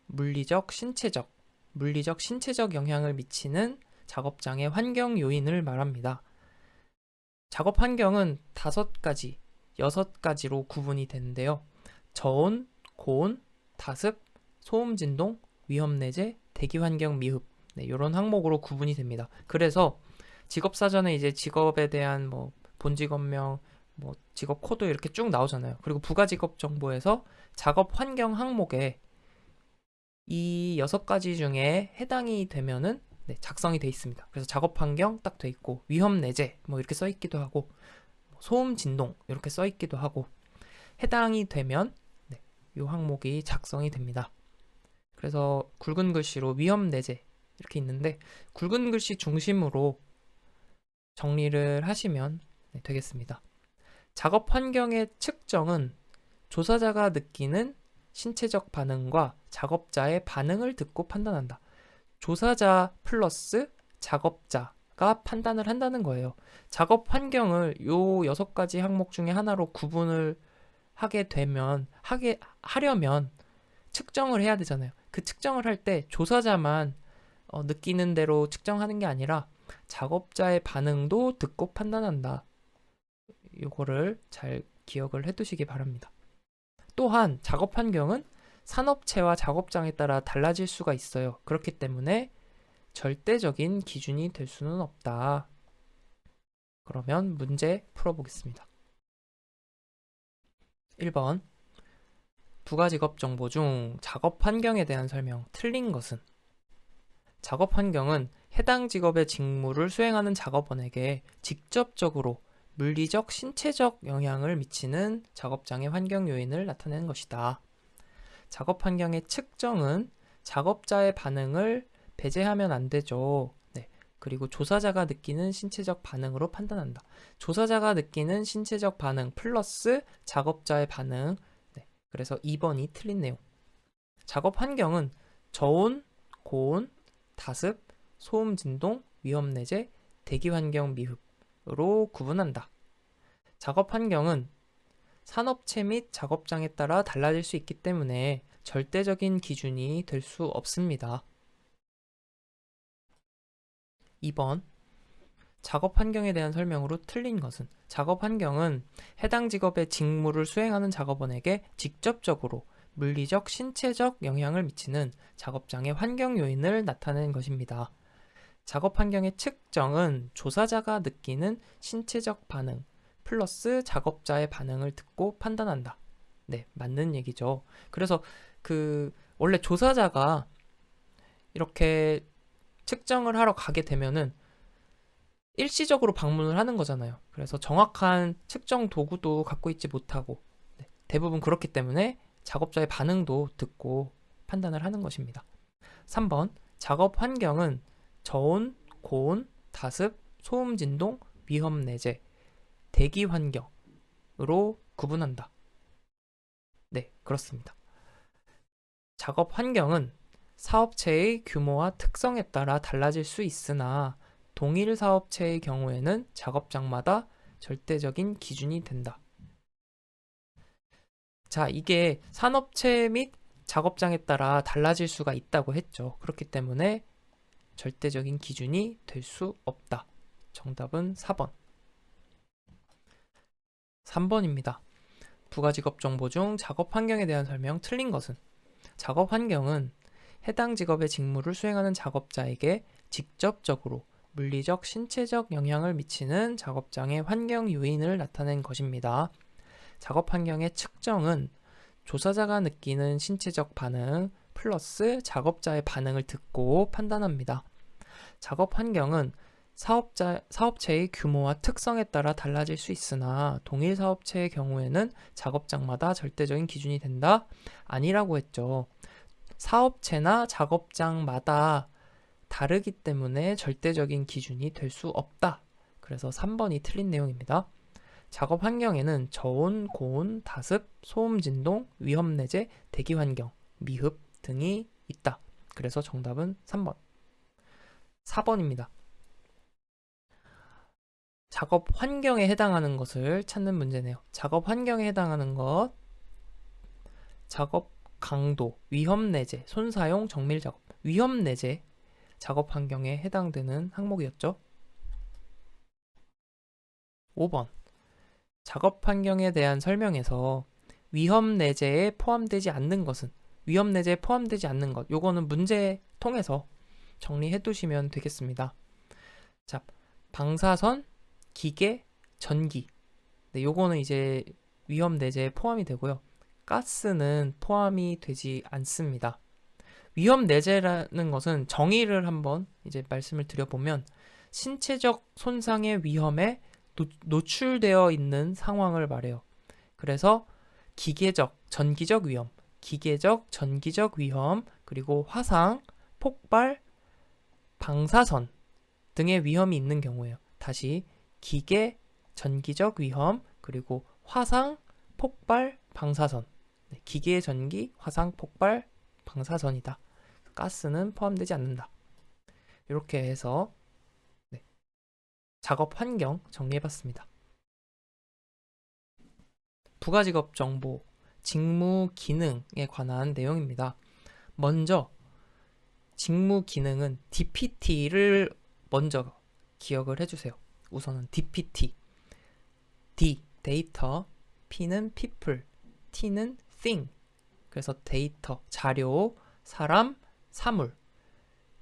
물리적, 신체적 영향을 미치는 작업장의 환경 요인을 말합니다. 작업 환경은 5가지, 6가지로 구분이 되는데요. 저온, 고온, 다습, 소음 진동, 위험 내재, 대기 환경 미흡, 네, 이런 항목으로 구분이 됩니다. 그래서 직업사전에 이제 직업에 대한 본직업명, 직업 코드 이렇게 쭉 나오잖아요. 그리고 부가직업 정보에서 작업 환경 항목에 이 6가지 중에 해당이 되면은 작성이 돼 있습니다. 그래서 작업 환경 딱 돼 있고 위험 내재 이렇게 써 있기도 하고 소음 진동 이렇게 써 있기도 하고 해당이 되면 이 항목이 작성이 됩니다. 그래서 굵은 글씨로 위험 내재 이렇게 있는데 굵은 글씨 중심으로 정리를 하시면 되겠습니다. 작업 환경의 측정은 조사자가 느끼는 신체적 반응과 작업자의 반응을 듣고 판단한다. 조사자 플러스 작업자가 판단을 한다는 거예요. 작업 환경을 요 6가지 항목 중에 하나로 구분을 하려면 측정을 해야 되잖아요. 그 측정을 할 때 조사자만 느끼는 대로 측정하는 게 아니라 작업자의 반응도 듣고 판단한다. 요거를 잘 기억을 해두시기 바랍니다. 또한 작업 환경은 산업체와 작업장에 따라 달라질 수가 있어요. 그렇기 때문에 절대적인 기준이 될 수는 없다. 그러면 문제 풀어보겠습니다. 1번. 부가직업 정보 중 작업 환경에 대한 설명 틀린 것은 작업 환경은 해당 직업의 직무를 수행하는 작업원에게 직접적으로 물리적, 신체적 영향을 미치는 작업장의 환경 요인을 나타내는 것이다. 작업 환경의 측정은 작업자의 반응을 배제하면 안 되죠. 네. 그리고 조사자가 느끼는 신체적 반응으로 판단한다. 조사자가 느끼는 신체적 반응 플러스 작업자의 반응. 네. 그래서 2번이 틀린 내용. 작업 환경은 저온, 고온, 다습, 소음 진동, 위험 내재, 대기 환경 미흡으로 구분한다. 작업 환경은 산업체 및 작업장에 따라 달라질 수 있기 때문에 절대적인 기준이 될 수 없습니다. 2번. 작업 환경에 대한 설명으로 틀린 것은 작업 환경은 해당 직업의 직무를 수행하는 작업원에게 직접적으로 물리적, 신체적 영향을 미치는 작업장의 환경 요인을 나타내는 것입니다. 작업 환경의 측정은 조사자가 느끼는 신체적 반응 플러스 작업자의 반응을 듣고 판단한다. 네, 맞는 얘기죠. 그래서 원래 조사자가 이렇게 측정을 하러 가게 되면은 일시적으로 방문을 하는 거잖아요. 그래서 정확한 측정 도구도 갖고 있지 못하고 대부분 그렇기 때문에 작업자의 반응도 듣고 판단을 하는 것입니다. 3번. 작업 환경은 저온, 고온, 다습, 소음 진동, 위험 내재, 대기 환경으로 구분한다. 네, 그렇습니다. 작업 환경은 사업체의 규모와 특성에 따라 달라질 수 있으나 동일 사업체의 경우에는 작업장마다 절대적인 기준이 된다. 자, 이게 산업체 및 작업장에 따라 달라질 수가 있다고 했죠. 그렇기 때문에 절대적인 기준이 될 수 없다. 정답은 4번. 3번입니다. 부가직업 정보 중 작업 환경에 대한 설명 틀린 것은? 작업 환경은 해당 직업의 직무를 수행하는 작업자에게 직접적으로 물리적, 신체적 영향을 미치는 작업장의 환경 요인을 나타낸 것입니다. 작업 환경의 측정은 조사자가 느끼는 신체적 반응 플러스 작업자의 반응을 듣고 판단합니다. 작업 환경은 사업체의 규모와 특성에 따라 달라질 수 있으나 동일 사업체의 경우에는 작업장마다 절대적인 기준이 된다? 아니라고 했죠. 사업체나 작업장마다 다르기 때문에 절대적인 기준이 될 수 없다. 그래서 3번이 틀린 내용입니다. 작업 환경에는 저온, 고온, 다습, 소음, 진동, 위험 내재, 대기 환경, 미흡 등이 있다. 그래서 정답은 3번. 4번입니다. 작업 환경에 해당하는 것을 찾는 문제네요. 작업 환경에 해당하는 것, 작업 강도, 위험 내재, 손사용, 정밀 작업. 위험 내재, 작업 환경에 해당되는 항목이었죠. 5번. 작업 환경에 대한 설명에서 위험 내재에 포함되지 않는 것은? 위험 내재에 포함되지 않는 것. 요거는 문제 통해서 정리해 두시면 되겠습니다. 자, 방사선, 기계, 전기. 네, 요거는 이제 위험 내재에 포함이 되고요. 가스는 포함이 되지 않습니다. 위험 내재라는 것은 정의를 한번 이제 말씀을 드려보면 신체적 손상의 위험에 노출되어 있는 상황을 말해요. 그래서 기계적, 전기적 위험, 기계적, 전기적 위험, 그리고 화상, 폭발, 방사선 등의 위험이 있는 경우예요. 다시 기계, 전기적 위험, 그리고 화상, 폭발, 방사선. 네, 기계, 전기, 화상, 폭발, 방사선이다. 가스는 포함되지 않는다. 이렇게 해서 네, 작업 환경 정리해봤습니다. 부가직업 정보, 직무 기능에 관한 내용입니다. 먼저 직무 기능은 DPT를 먼저 기억을 해주세요. 우선은 DPT. D, 데이터, P는 people, T는 thing. 그래서 데이터, 자료, 사람, 사물.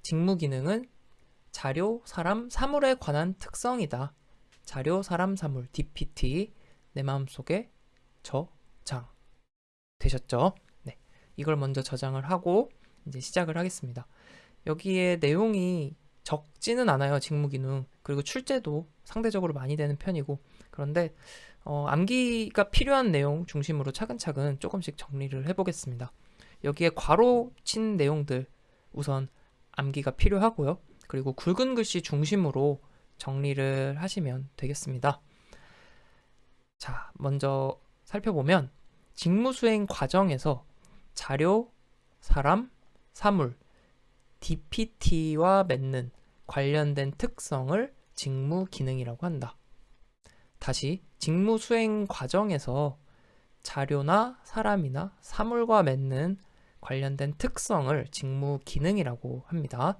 직무 기능은 자료, 사람, 사물에 관한 특성이다. 자료, 사람, 사물, DPT. 내 마음속에 저장. 되셨죠? 네. 이걸 먼저 저장을 하고 이제 시작을 하겠습니다. 여기에 내용이 적지는 않아요. 직무 기능. 그리고 출제도 상대적으로 많이 되는 편이고. 그런데 암기가 필요한 내용 중심으로 차근차근 조금씩 정리를 해보겠습니다. 여기에 괄호 친 내용들 우선 암기가 필요하고요. 그리고 굵은 글씨 중심으로 정리를 하시면 되겠습니다. 자, 먼저 살펴보면 직무 수행 과정에서 자료, 사람, 사물, DPT와 맺는 관련된 특성을 직무 기능이라고 한다. 다시 직무 수행 과정에서 자료나 사람이나 사물과 맺는 관련된 특성을 직무 기능이라고 합니다.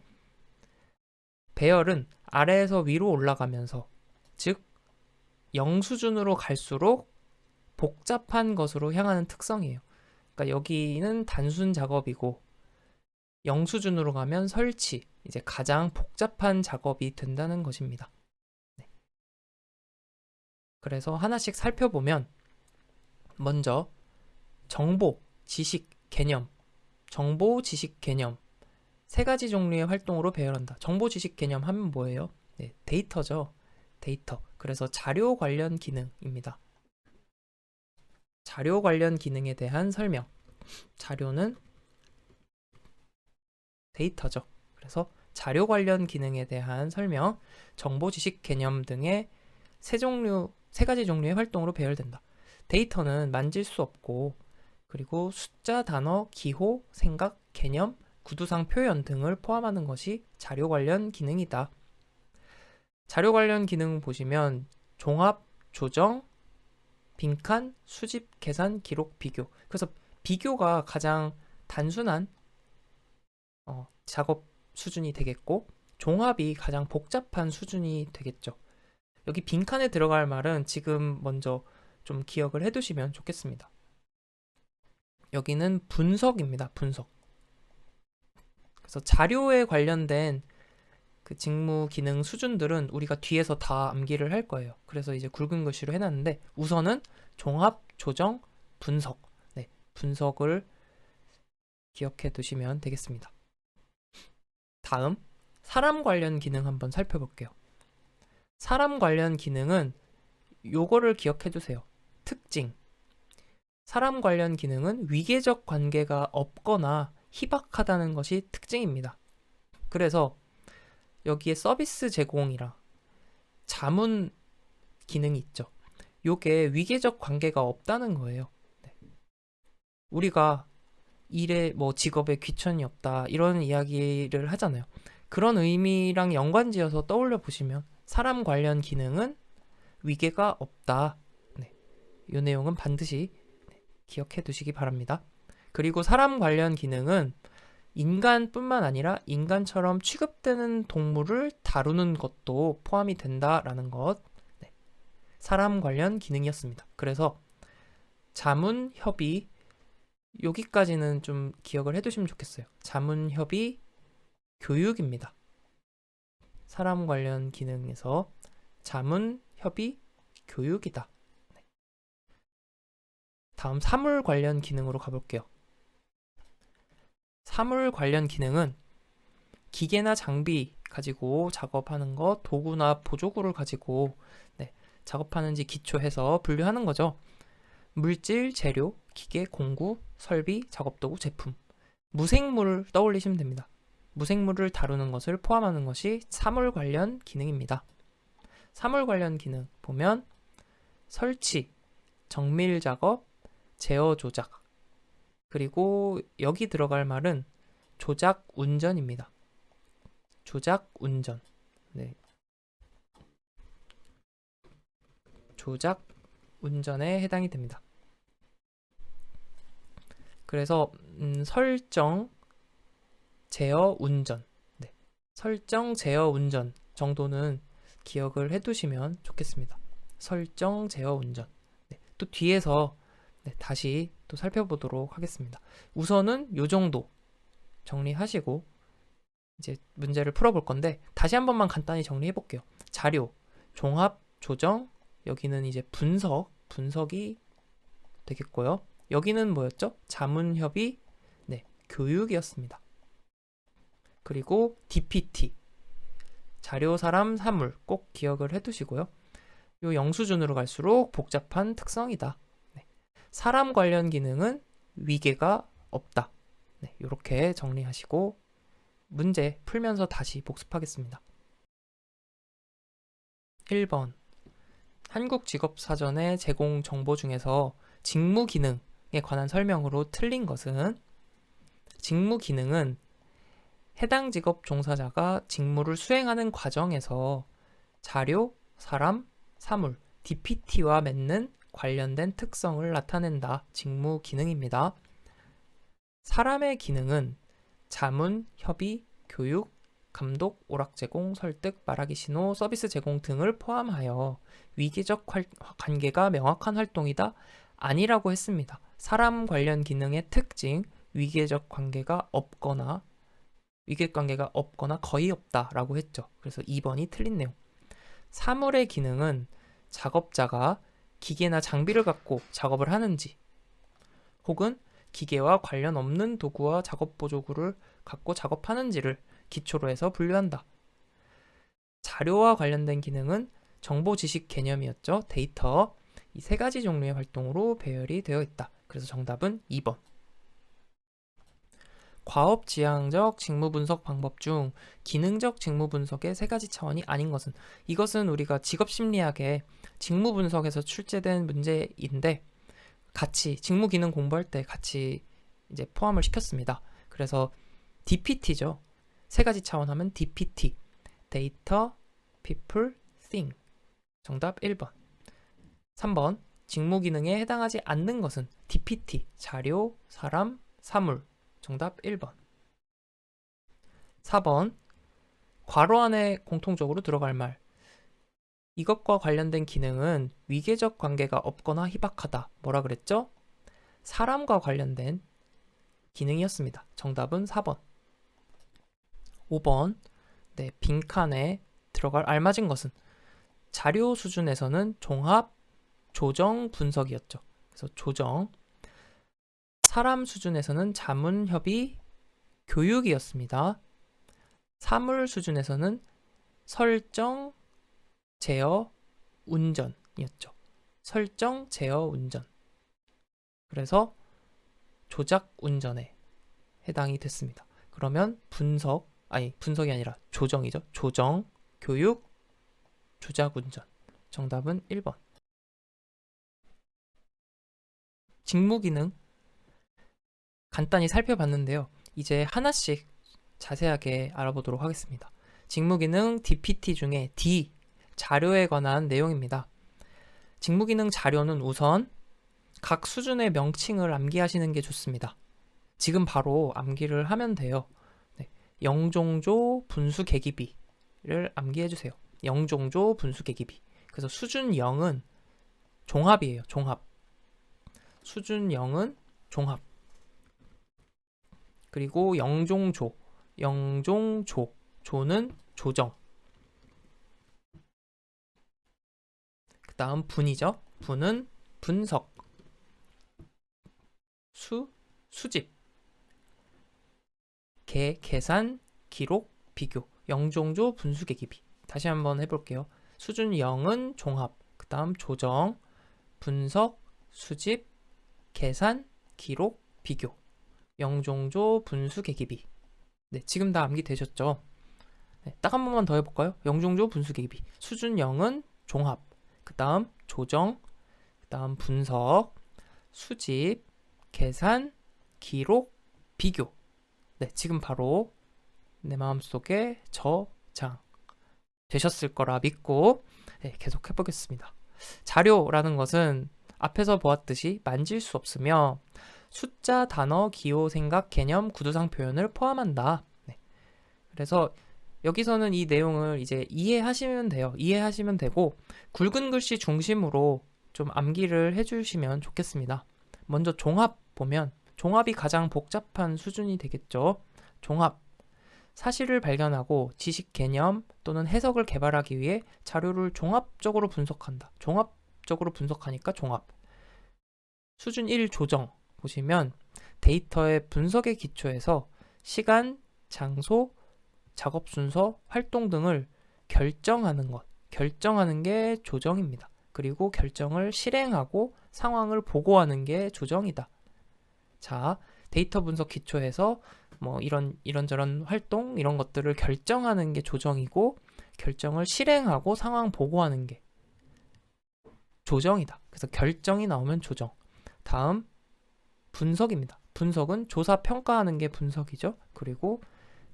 배열은 아래에서 위로 올라가면서 즉 0수준으로 갈수록 복잡한 것으로 향하는 특성이에요. 그러니까 여기는 단순 작업이고 0수준으로 가면 설치, 이제 가장 복잡한 작업이 된다는 것입니다. 네. 그래서 하나씩 살펴보면 먼저 정보, 지식, 개념, 정보, 지식, 개념 세 가지 종류의 활동으로 배열한다. 정보, 지식, 개념 하면 뭐예요? 네, 데이터죠. 데이터. 그래서 자료 관련 기능입니다. 자료 관련 기능에 대한 설명. 자료는 데이터죠. 그래서 자료 관련 기능에 대한 설명, 정보, 지식, 개념 등의 세 가지 종류의 활동으로 배열된다. 데이터는 만질 수 없고 그리고 숫자, 단어, 기호, 생각, 개념, 구두상 표현 등을 포함하는 것이 자료 관련 기능이다. 자료 관련 기능 보시면 종합, 조정, 빈칸, 수집, 계산, 기록, 비교. 그래서 비교가 가장 단순한 작업 수준이 되겠고 종합이 가장 복잡한 수준이 되겠죠. 여기 빈칸에 들어갈 말은 지금 먼저 좀 기억을 해두시면 좋겠습니다. 여기는 분석입니다. 분석. 그래서 자료에 관련된 그 직무 기능 수준들은 우리가 뒤에서 다 암기를 할 거예요. 그래서 이제 굵은 글씨로 해놨는데 우선은 종합, 조정, 분석. 네, 분석을 기억해 두시면 되겠습니다. 다음, 사람 관련 기능 한번 살펴볼게요. 사람 관련 기능은 요거를 기억해 두세요. 특징. 사람 관련 기능은 위계적 관계가 없거나 희박하다는 것이 특징입니다. 그래서 여기에 서비스 제공이라 자문 기능이 있죠. 요게 위계적 관계가 없다는 거예요. 네. 우리가 일에 직업에 귀천이 없다 이런 이야기를 하잖아요. 그런 의미랑 연관지어서 떠올려 보시면 사람 관련 기능은 위계가 없다. 네. 이 내용은 반드시 기억해 두시기 바랍니다. 그리고 사람 관련 기능은 인간뿐만 아니라 인간처럼 취급되는 동물을 다루는 것도 포함이 된다라는 것. 네. 사람 관련 기능이었습니다. 그래서 자문, 협의 여기까지는 좀 기억을 해두시면 좋겠어요. 자문, 협의, 교육입니다. 사람 관련 기능에서 자문, 협의, 교육이다. 네. 다음 사물 관련 기능으로 가볼게요. 사물 관련 기능은 기계나 장비 가지고 작업하는 것, 도구나 보조구를 가지고 작업하는지 기초해서 분류하는 거죠. 물질, 재료, 기계, 공구, 설비, 작업도구, 제품. 무생물을 떠올리시면 됩니다. 무생물을 다루는 것을 포함하는 것이 사물 관련 기능입니다. 사물 관련 기능 보면 설치, 정밀 작업, 제어 조작, 그리고 여기 들어갈 말은 조작 운전입니다. 조작 운전. 네. 조작 운전에 해당이 됩니다. 그래서 설정, 제어, 운전. 네. 설정, 제어, 운전 정도는 기억을 해두시면 좋겠습니다. 설정, 제어, 운전. 네. 또 뒤에서 다시 또 살펴보도록 하겠습니다. 우선은 요 정도 정리하시고 이제 문제를 풀어볼 건데 다시 한 번만 간단히 정리해 볼게요. 자료, 종합, 조정, 여기는 이제 분석이 되겠고요. 여기는 뭐였죠? 자문, 협의, 교육이었습니다. 그리고 DPT, 자료, 사람, 사물 꼭 기억을 해두시고요. 요 영수준으로 갈수록 복잡한 특성이다. 사람 관련 기능은 위계가 없다. 이렇게 정리하시고 문제 풀면서 다시 복습하겠습니다. 1번 한국직업사전의 제공 정보 중에서 직무 기능에 관한 설명으로 틀린 것은 직무 기능은 해당 직업 종사자가 직무를 수행하는 과정에서 자료, 사람, 사물, DPT와 맺는 관련된 특성을 나타낸다. 직무 기능입니다. 사람의 기능은 자문, 협의, 교육, 감독, 오락 제공, 설득, 말하기 신호, 서비스 제공 등을 포함하여 위계적 관계가 명확한 활동이다. 아니라고 했습니다. 사람 관련 기능의 특징, 위계적 관계가 없거나 거의 없다라고 했죠. 그래서 2번이 틀린 내용. 사물의 기능은 작업자가 기계나 장비를 갖고 작업을 하는지 혹은 기계와 관련 없는 도구와 작업 보조구를 갖고 작업하는지를 기초로 해서 분류한다. 자료와 관련된 기능은 정보 지식 개념이었죠. 데이터. 이 세 가지 종류의 활동으로 배열이 되어 있다. 그래서 정답은 2번. 과업지향적 직무 분석 방법 중 기능적 직무 분석의 세 가지 차원이 아닌 것은, 이것은 우리가 직업심리학의 직무 분석에서 출제된 문제인데 같이 직무 기능 공부할 때 같이 이제 포함을 시켰습니다. 그래서 DPT죠. 세 가지 차원 하면 DPT. 데이터, people, thing. 정답 1번. 3번 직무 기능에 해당하지 않는 것은 DPT, 자료, 사람, 사물. 정답 1번. 4번 괄호 안에 공통적으로 들어갈 말. 이것과 관련된 기능은 위계적 관계가 없거나 희박하다. 뭐라 그랬죠? 사람과 관련된 기능이었습니다. 정답은 4번. 5번 네, 빈칸에 들어갈 알맞은 것은 자료 수준에서는 종합, 조정, 분석이었죠. 그래서 조정. 사람 수준에서는 자문, 협의, 교육이었습니다. 사물 수준에서는 설정, 제어, 운전이었죠. 설정, 제어, 운전. 그래서 조작 운전에 해당이 됐습니다. 그러면 분석이 아니라 조정이죠. 조정, 교육, 조작 운전. 정답은 1번. 직무 기능 간단히 살펴봤는데요. 이제 하나씩 자세하게 알아보도록 하겠습니다. 직무 기능 DPT 중에 D, 자료에 관한 내용입니다. 직무 기능 자료는 우선 각 수준의 명칭을 암기하시는 게 좋습니다. 지금 바로 암기를 하면 돼요. 네, 영종조 분수 계기비를 암기해주세요. 영종조 분수 계기비. 그래서 수준 0은 종합이에요. 종합. 수준 0은 종합. 그리고 영종조. 조는 조정. 그 다음 분이죠. 분은 분석. 수집. 계산, 기록, 비교. 영종조 분수 계기비. 다시 한번 해볼게요. 수준 0은 종합. 그 다음 조정, 분석, 수집, 계산, 기록, 비교. 영종조 분수 계기비. 네, 지금 다 암기되셨죠? 네, 딱 한 번만 더 해볼까요? 영종조 분수 계기비. 수준 0은 종합. 그 다음 조정, 그 다음 분석, 수집, 계산, 기록, 비교. 네, 지금 바로 내 마음속에 저장 되셨을 거라 믿고 네, 계속 해보겠습니다. 자료라는 것은 앞에서 보았듯이 만질 수 없으며 숫자, 단어, 기호, 생각, 개념, 구두상 표현을 포함한다. 네. 그래서 여기서는 이 내용을 이제 이해하시면 돼요. 이해하시면 되고 굵은 글씨 중심으로 좀 암기를 해주시면 좋겠습니다. 먼저 종합 보면 종합이 가장 복잡한 수준이 되겠죠. 종합. 사실을 발견하고 지식 개념 또는 해석을 개발하기 위해 자료를 종합적으로 분석한다. 종합적으로 분석하니까 종합. 수준 1 조정 보시면 데이터의 분석에 기초해서 시간, 장소, 작업 순서, 활동 등을 결정하는 게 조정입니다. 그리고 결정을 실행하고 상황을 보고하는 게 조정이다. 자, 데이터 분석 기초해서 뭐 이런저런 활동 이런 것들을 결정하는 게 조정이고 결정을 실행하고 상황 보고하는 게 조정이다. 그래서 결정이 나오면 조정. 다음 분석입니다. 분석은 조사 평가하는 게 분석이죠. 그리고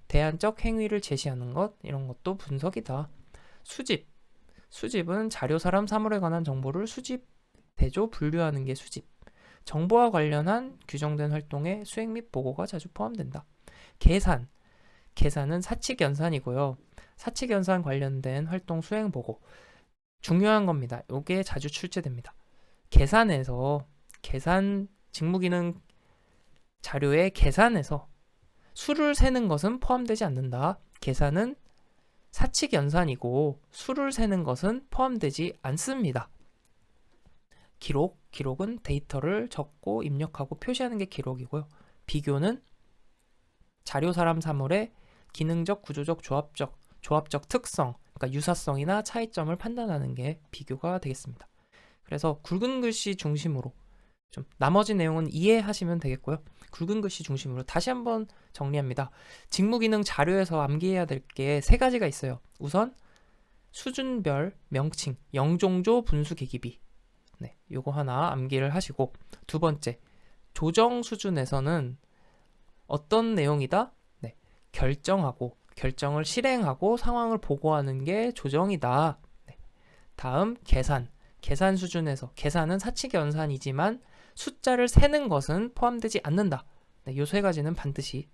대안적 행위를 제시하는 것 이런 것도 분석이다. 수집은 자료, 사람, 사물에 관한 정보를 수집, 대조, 분류하는 게 수집. 정보와 관련한 규정된 활동에 수행 및 보고가 자주 포함된다. 계산은 사칙 연산이고요. 사칙 연산 관련된 활동 수행 보고. 중요한 겁니다. 이게 자주 출제됩니다. 직무 기능 자료의 계산에서 수를 세는 것은 포함되지 않는다. 계산은 사칙 연산이고 수를 세는 것은 포함되지 않습니다. 기록은 데이터를 적고 입력하고 표시하는 게 기록이고요. 비교는 자료, 사람, 사물의 기능적, 구조적, 조합적 특성, 그러니까 유사성이나 차이점을 판단하는 게 비교가 되겠습니다. 그래서 굵은 글씨 중심으로 좀 나머지 내용은 이해하시면 되겠고요. 굵은 글씨 중심으로 다시 한번 정리합니다. 직무 기능 자료에서 암기해야 될 게 세 가지가 있어요. 우선 수준별 명칭, 영종조 분수 계기비. 네, 요거 하나 암기를 하시고 두 번째, 조정 수준에서는 어떤 내용이다? 네, 결정을 실행하고 상황을 보고하는 게 조정이다. 네, 다음 계산. 계산 수준에서 계산은 사칙 연산이지만 숫자를 세는 것은 포함되지 않는다. 네, 요 세 가지는 반드시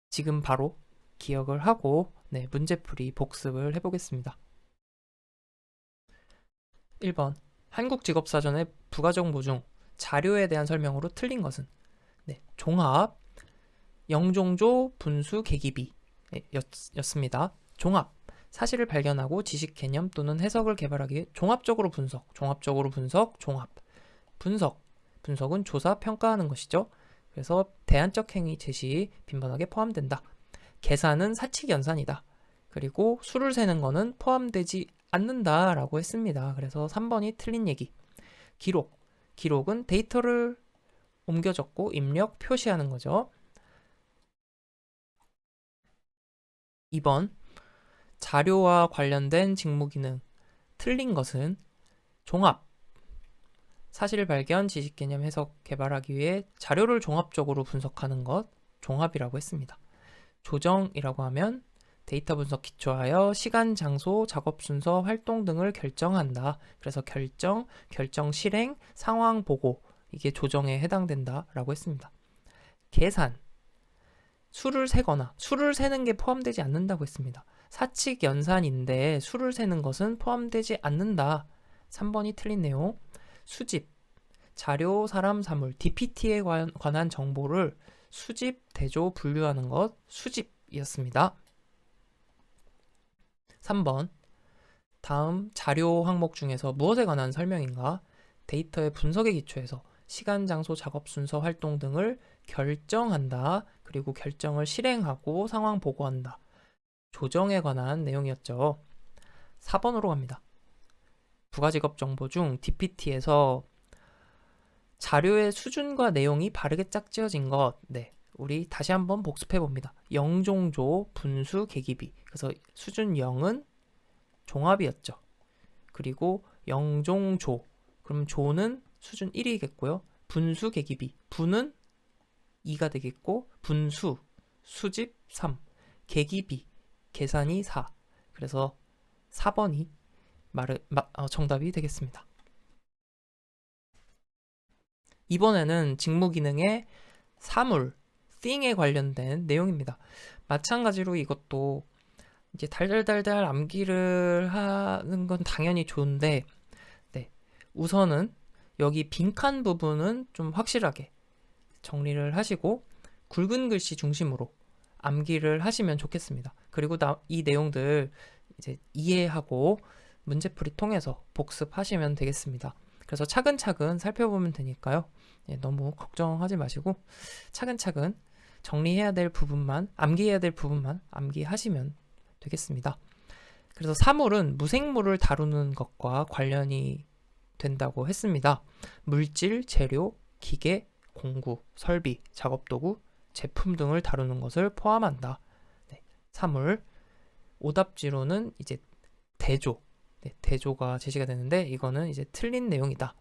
지금 바로 기억을 하고 네, 문제풀이 복습을 해보겠습니다. 1번 한국직업사전의 부가정보 중 자료에 대한 설명으로 틀린 것은 네, 종합, 영종조, 분수, 계기비 였습니다. 종합, 사실을 발견하고 지식 개념 또는 해석을 개발하기 위해 종합적으로 분석, 종합, 분석은 조사, 평가하는 것이죠. 그래서 대안적 행위 제시 빈번하게 포함된다. 계산은 사칙 연산이다. 그리고 수를 세는 거는 포함되지 않는다라고 했습니다. 그래서 3번이 틀린 얘기. 기록은 데이터를 옮겨 적고 입력, 표시하는 거죠. 2번 자료와 관련된 직무기능 틀린 것은 종합, 사실 발견, 지식 개념 해석 개발하기 위해 자료를 종합적으로 분석하는 것, 종합이라고 했습니다. 조정이라고 하면 데이터 분석 기초하여 시간, 장소, 작업 순서, 활동 등을 결정한다. 그래서 결정 실행, 상황 보고 이게 조정에 해당된다라고 했습니다. 계산, 수를 세거나 수를 세는 게 포함되지 않는다고 했습니다. 사칙 연산인데 수를 세는 것은 포함되지 않는다. 3번이 틀린 내용. 수집, 자료, 사람, 사물, DPT에 관한 정보를 수집, 대조, 분류하는 것, 수집이었습니다. 3번 다음 자료 항목 중에서 무엇에 관한 설명인가? 데이터의 분석에 기초해서 시간, 장소, 작업 순서, 활동 등을 결정한다. 그리고 결정을 실행하고 상황 보고한다. 조정에 관한 내용이었죠. 4번으로 갑니다. 부가직업 정보 중 DPT에서 자료의 수준과 내용이 바르게 짝지어진 것. 네, 우리 다시 한번 복습해 봅니다. 영종조, 분수, 계기비. 그래서 수준 0은 종합이었죠. 그리고 영종조, 그럼 조는 수준 1이겠고요. 분수, 계기비. 분은 2가 되겠고, 분수, 수집 3, 계기비, 계산이 4. 그래서 4번이 정답이 되겠습니다. 이번에는 직무기능의 사물, thing에 관련된 내용입니다. 마찬가지로 이것도 이제 달달달달 암기를 하는 건 당연히 좋은데, 네, 우선은 여기 빈칸 부분은 좀 확실하게 정리를 하시고 굵은 글씨 중심으로 암기를 하시면 좋겠습니다. 그리고 이 내용들 이제 이해하고 문제풀이 통해서 복습하시면 되겠습니다. 그래서 차근차근 살펴보면 되니까요. 너무 걱정하지 마시고 차근차근 정리해야 될 부분만, 암기해야 될 부분만 암기하시면 되겠습니다. 그래서 사물은 무생물을 다루는 것과 관련이 된다고 했습니다. 물질, 재료, 기계, 공구, 설비, 작업도구, 제품 등을 다루는 것을 포함한다. 네, 사물. 오답지로는 이제 대조, 대조가 제시가 되는데 이거는 이제 틀린 내용이다.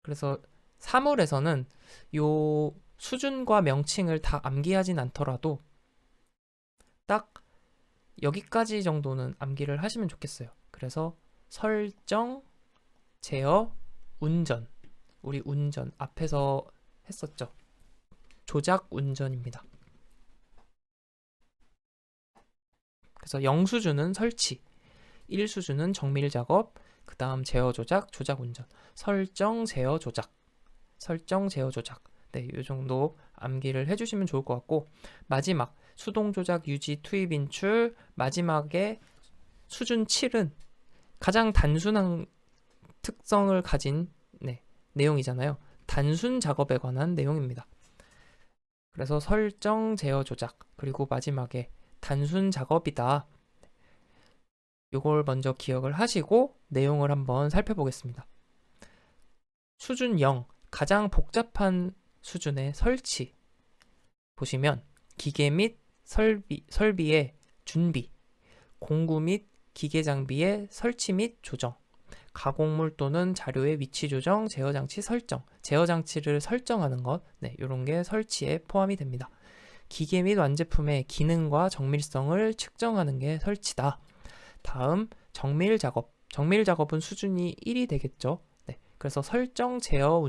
그래서 사물에서는 요 수준과 명칭을 다 암기하진 않더라도 딱 여기까지 정도는 암기를 하시면 좋겠어요. 그래서 설정, 제어, 운전. 우리 운전 앞에서 했었죠. 조작 운전입니다. 그래서 0수준은 설치, 1수준은 정밀 작업, 그 다음 제어 조작, 조작 운전, 설정, 제어 조작. 네, 이 정도 암기를 해주시면 좋을 것 같고, 마지막 수동 조작, 유지, 투입, 인출, 마지막에 수준 7은 가장 단순한 특성을 가진 내용이잖아요. 단순 작업에 관한 내용입니다. 그래서 설정, 제어 조작, 그리고 마지막에 단순 작업이다. 이걸 먼저 기억을 하시고 내용을 한번 살펴보겠습니다. 수준 0, 가장 복잡한 수준의 설치 보시면 기계 및 설비의 준비, 공구 및 기계 장비의 설치 및 조정, 가공물 또는 자료의 위치 조정, 제어 장치 설정, 제어 장치를 설정하는 것, 이런 게 설치에 포함이 됩니다. 기계 및 완제품의 기능과 정밀성을 측정하는 게 설치다. 다음 정밀 작업, 정밀 작업은 수준이 1이 되겠죠. 네, 그래서 설정, 제어,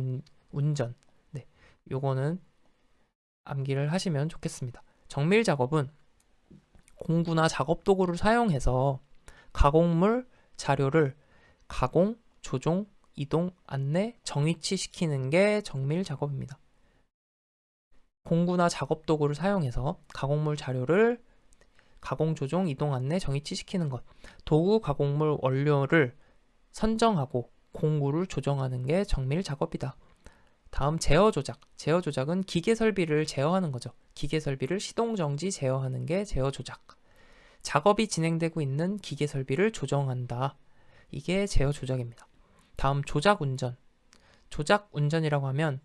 운전. 네, 요거는 암기를 하시면 좋겠습니다. 정밀 작업은 공구나 작업 도구를 사용해서 가공물, 자료를 가공, 조종, 이동, 안내, 정위치시키는 게 정밀 작업입니다. 공구나 작업 도구를 사용해서 가공물 자료를 가공, 조종, 이동, 안내, 정위치시키는 것. 도구, 가공물, 원료를 선정하고 공구를 조정하는 게 정밀 작업이다. 다음 제어 조작. 제어 조작은 기계 설비를 제어하는 거죠. 기계 설비를 시동 정지 제어하는 게 제어 조작. 작업이 진행되고 있는 기계 설비를 조정한다. 이게 제어 조작입니다. 다음 조작 운전. 조작 운전이라고 하면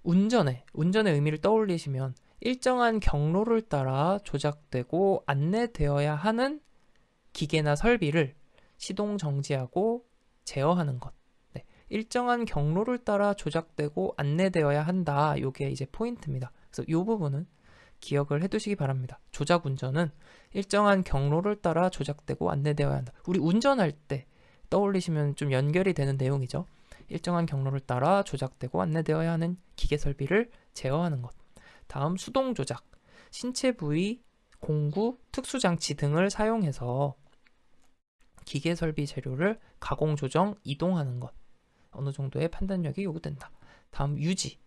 운전의 의미를 떠올리시면 일정한 경로를 따라 조작되고 안내되어야 하는 기계나 설비를 시동 정지하고 제어하는 것. 네, 일정한 경로를 따라 조작되고 안내되어야 한다. 이게 이제 포인트입니다. 그래서 이 부분은 기억을 해두시기 바랍니다. 조작 운전은 일정한 경로를 따라 조작되고 안내되어야 한다. 우리 운전할 때 떠올리시면 좀 연결이 되는 내용이죠. 일정한 경로를 따라 조작되고 안내되어야 하는 기계 설비를 제어하는 것. 다음 수동 조작. 신체 부위, 공구, 특수장치 등을 사용해서 기계 설비 재료를 가공, 조정, 이동하는 것. 어느 정도의 판단력이 요구된다. 다음 유지.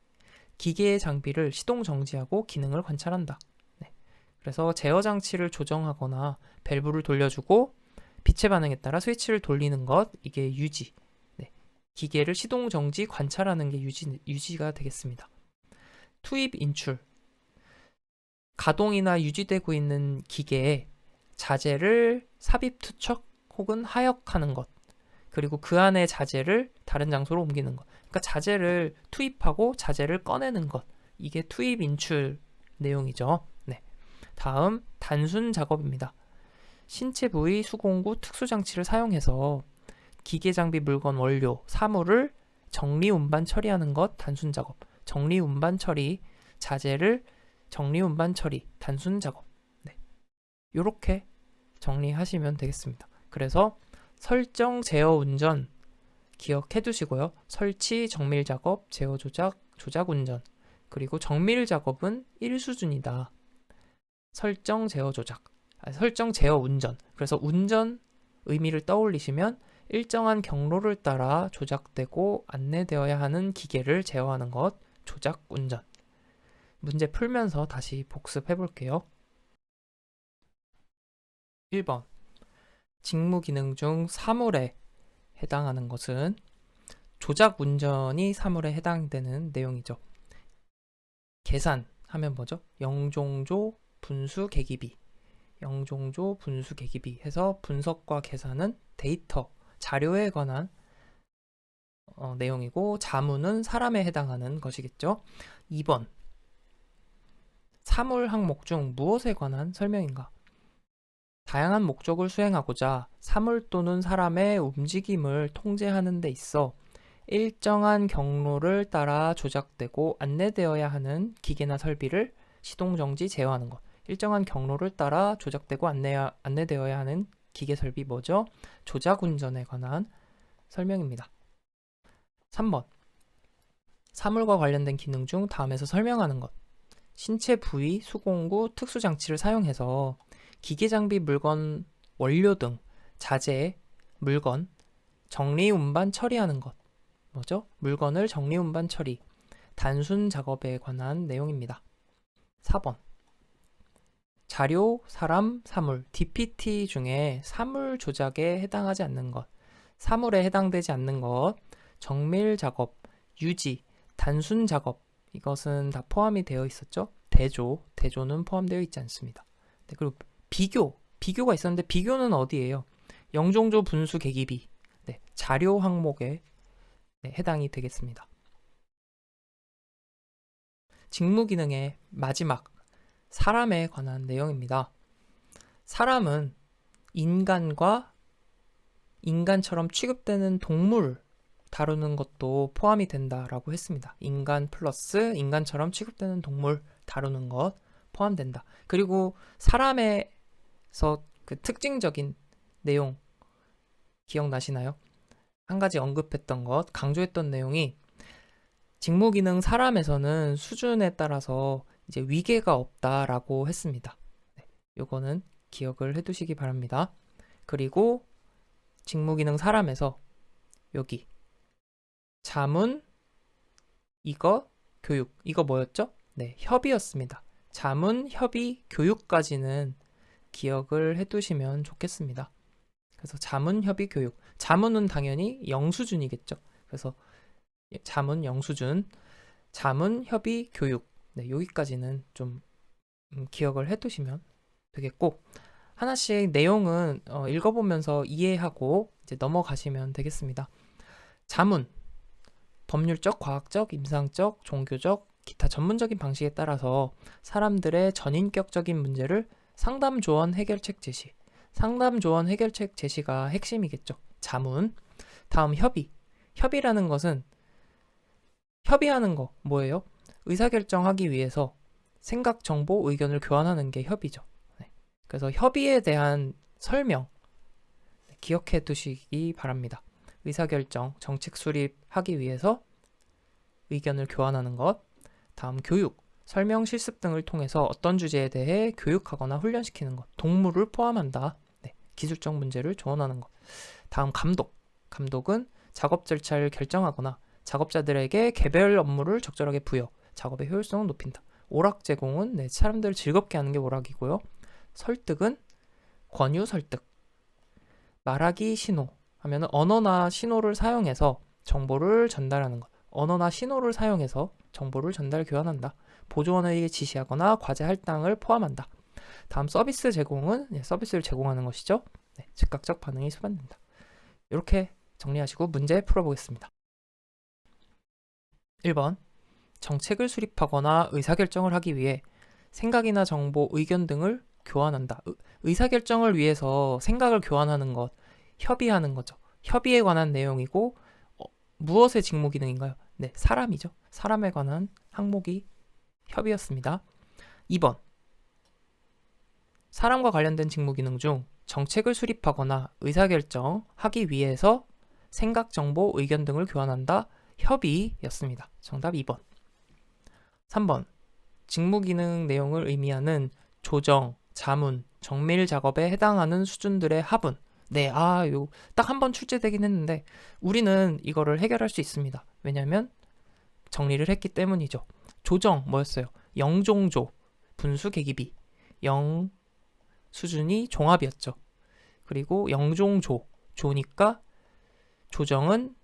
기계의 장비를 시동 정지하고 기능을 관찰한다. 네. 그래서 제어 장치를 조정하거나 밸브를 돌려주고 빛의 반응에 따라 스위치를 돌리는 것. 이게 유지. 네. 기계를 시동 정지 관찰하는 게 유지가 되겠습니다. 투입 인출. 가동이나 유지되고 있는 기계에 자재를 삽입 투척 혹은 하역하는 것. 그리고 그 안에 자재를 다른 장소로 옮기는 것. 그러니까 자재를 투입하고 자재를 꺼내는 것. 이게 투입 인출 내용이죠. 네. 다음 단순 작업입니다. 신체 부위, 수공구, 특수장치를 사용해서 기계 장비, 물건, 원료, 사물을 정리 운반 처리하는 것 단순 작업. 정리 운반 처리, 자재를 정리 운반 처리, 단순 작업. 네. 요렇게 정리하시면 되겠습니다. 그래서 설정, 제어, 운전 기억해 두시고요. 설치, 정밀 작업, 제어 조작, 조작 운전. 그리고 정밀 작업은 1수준이다. 설정, 제어 조작. 설정, 제어, 운전. 그래서 운전 의미를 떠올리시면 일정한 경로를 따라 조작되고 안내되어야 하는 기계를 제어하는 것, 조작 운전. 문제 풀면서 다시 복습해 볼게요. 1번. 직무 기능 중 사물에 해당하는 것은 조작 운전이 사물에 해당되는 내용이죠. 계산하면 뭐죠? 영종조 분수 계기비. 영종조 분수 계기비 해서 분석과 계산은 데이터, 자료에 관한 내용이고 자문은 사람에 해당하는 것이겠죠. 2번. 사물 항목 중 무엇에 관한 설명인가? 다양한 목적을 수행하고자 사물 또는 사람의 움직임을 통제하는 데 있어 일정한 경로를 따라 조작되고 안내되어야 하는 기계나 설비를 시동 정지 제어하는 것. 일정한 경로를 따라 조작되고 안내되어야 하는 기계 설비 뭐죠? 조작 운전에 관한 설명입니다. 3번. 사물과 관련된 기능 중 다음에서 설명하는 것. 신체 부위, 수공구, 특수장치를 사용해서 기계 장비, 물건, 원료 등 자재, 물건, 정리 운반 처리하는 것. 뭐죠? 물건을 정리 운반 처리. 단순 작업에 관한 내용입니다. 4번. 자료, 사람, 사물, DPT 중에 사물 조작에 해당하지 않는 것, 사물에 해당되지 않는 것, 정밀 작업, 유지, 단순 작업, 이것은 다 포함이 되어 있었죠. 대조는 포함되어 있지 않습니다. 네, 그리고 비교가 있었는데 비교는 어디예요? 영종조 분수 계기비, 네, 자료 항목에 해당이 되겠습니다. 직무 기능의 마지막, 사람에 관한 내용입니다. 사람은 인간처럼 취급되는 동물 다루는 것도 포함이 된다라고 했습니다. 인간 플러스 인간처럼 취급되는 동물 다루는 것 포함된다. 그리고 사람에서 그 특징적인 내용, 기억나시나요? 한 가지 언급했던 것, 강조했던 내용이 직무기능 사람에서는 수준에 따라서 이제 위계가 없다라고 했습니다. 네, 요거는 기억을 해두시기 바랍니다. 그리고 직무기능 사람에서 여기 자문, 이거, 교육, 이거 뭐였죠? 네, 협의였습니다. 자문, 협의, 교육까지는 기억을 해두시면 좋겠습니다. 그래서 자문, 협의, 교육. 자문은 당연히 영수준이겠죠. 그래서 자문, 영수준, 자문, 협의, 교육. 네, 여기까지는 좀 기억을 해두시면 되겠고, 하나씩 내용은 읽어보면서 이해하고 이제 넘어가시면 되겠습니다. 자문, 법률적, 과학적, 임상적, 종교적, 기타 전문적인 방식에 따라서 사람들의 전인격적인 문제를 상담 조언 해결책 제시. 상담 조언 해결책 제시가 핵심이겠죠. 자문. 다음 협의. 협의라는 것은 협의하는 거 뭐예요? 의사결정하기 위해서 생각, 정보, 의견을 교환하는 게 협의죠. 네. 그래서 협의에 대한 설명 기억해 두시기 바랍니다. 의사결정, 정책 수립하기 위해서 의견을 교환하는 것. 다음 교육, 설명, 실습 등을 통해서 어떤 주제에 대해 교육하거나 훈련시키는 것. 동물을 포함한다. 네, 기술적 문제를 조언하는 것. 다음 감독. 감독은 작업 절차를 결정하거나 작업자들에게 개별 업무를 적절하게 부여, 작업의 효율성을 높인다. 오락 제공은 네, 사람들을 즐겁게 하는 게 오락이고요. 설득은 권유 설득. 말하기 신호 하면은 언어나 신호를 사용해서 정보를 전달하는 것. 언어나 신호를 사용해서 정보를 전달 교환한다. 보조원에게 지시하거나 과제 할당을 포함한다. 다음 서비스 제공은 네, 서비스를 제공하는 것이죠. 네, 즉각적 반응이 수반된다. 이렇게 정리하시고 문제 풀어보겠습니다. 1번 정책을 수립하거나 의사결정을 하기 위해 생각이나 정보, 의견 등을 교환한다. 의사결정을 위해서 생각을 교환하는 것, 협의하는 거죠. 협의에 관한 내용이고 무엇의 직무 기능인가요? 네, 사람이죠. 사람에 관한 항목이 협의였습니다. 2번 사람과 관련된 직무 기능 중 정책을 수립하거나 의사결정하기 위해서 생각, 정보, 의견 등을 교환한다. 협의였습니다. 정답 2번. 3번 직무 기능 내용을 의미하는 조정, 자문, 정밀 작업에 해당하는 수준들의 합은 네, 요 딱 한 번 출제되긴 했는데 우리는 이거를 해결할 수 있습니다. 왜냐하면 정리를 했기 때문이죠. 조정 뭐였어요? 영종조, 분수 계기비, 영 수준이 종합이었죠. 그리고 영종조, 조니까 조정은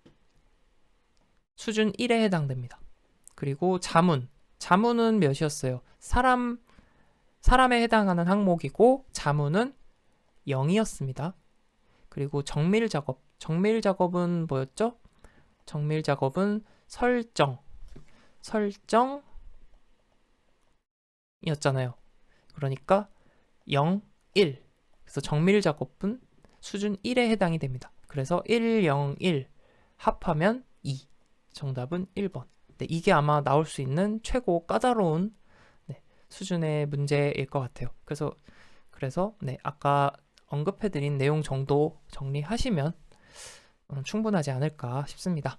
수준 1에 해당됩니다. 그리고 자문은 몇이었어요? 사람에 해당하는 항목이고 자문은 0이었습니다. 그리고 정밀 작업은 뭐였죠? 정밀 작업은 설정이었잖아요. 그러니까 0, 1. 그래서 정밀 작업은 수준 1에 해당이 됩니다. 그래서 1, 0, 1 합하면 2. 정답은 1번. 네, 이게 아마 나올 수 있는 최고 까다로운 수준의 문제일 것 같아요. 그래서 네, 아까 언급해드린 내용 정도 정리하시면 충분하지 않을까 싶습니다.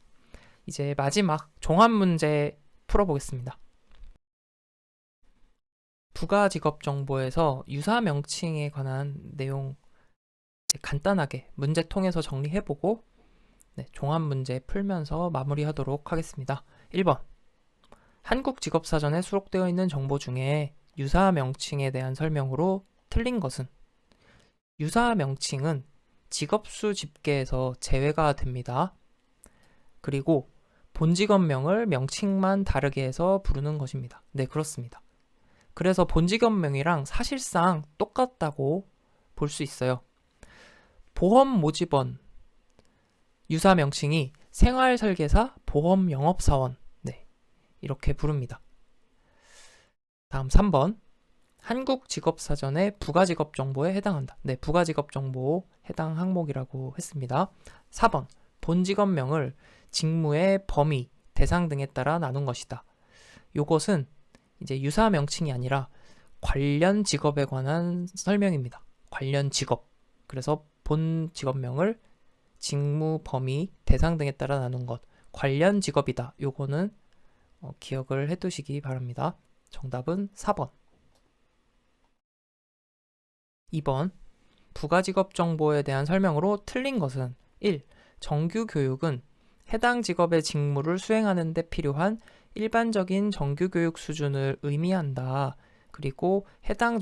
이제 마지막 종합 문제 풀어보겠습니다. 부가직업정보에서 유사 명칭에 관한 내용 간단하게 문제통해서 정리해보고 종합 문제 풀면서 마무리하도록 하겠습니다. 1번 한국직업사전에 수록되어 있는 정보 중에 유사 명칭에 대한 설명으로 틀린 것은 유사 명칭은 직업수 집계에서 제외가 됩니다. 그리고 본직업명을 명칭만 다르게 해서 부르는 것입니다. 네, 그렇습니다. 그래서 본직업명이랑 사실상 똑같다고 볼 수 있어요. 보험 모집원 유사 명칭이 생활설계사, 보험 영업사원 이렇게 부릅니다. 다음 3번 한국직업사전의 부가직업정보에 해당한다. 네, 부가직업정보 해당 항목이라고 했습니다. 4번 본직업명을 직무의 범위, 대상 등에 따라 나눈 것이다. 요것은 이제 유사 명칭이 아니라 관련 직업에 관한 설명입니다. 관련 직업. 그래서 본 직업명을 직무, 범위, 대상 등에 따라 나눈 것. 관련 직업이다. 요거는 기억을 해두시기 바랍니다. 정답은 4번. 2번. 부가직업 정보에 대한 설명으로 틀린 것은 1. 정규 교육은 해당 직업의 직무를 수행하는 데 필요한 일반적인 정규 교육 수준을 의미한다. 그리고 해당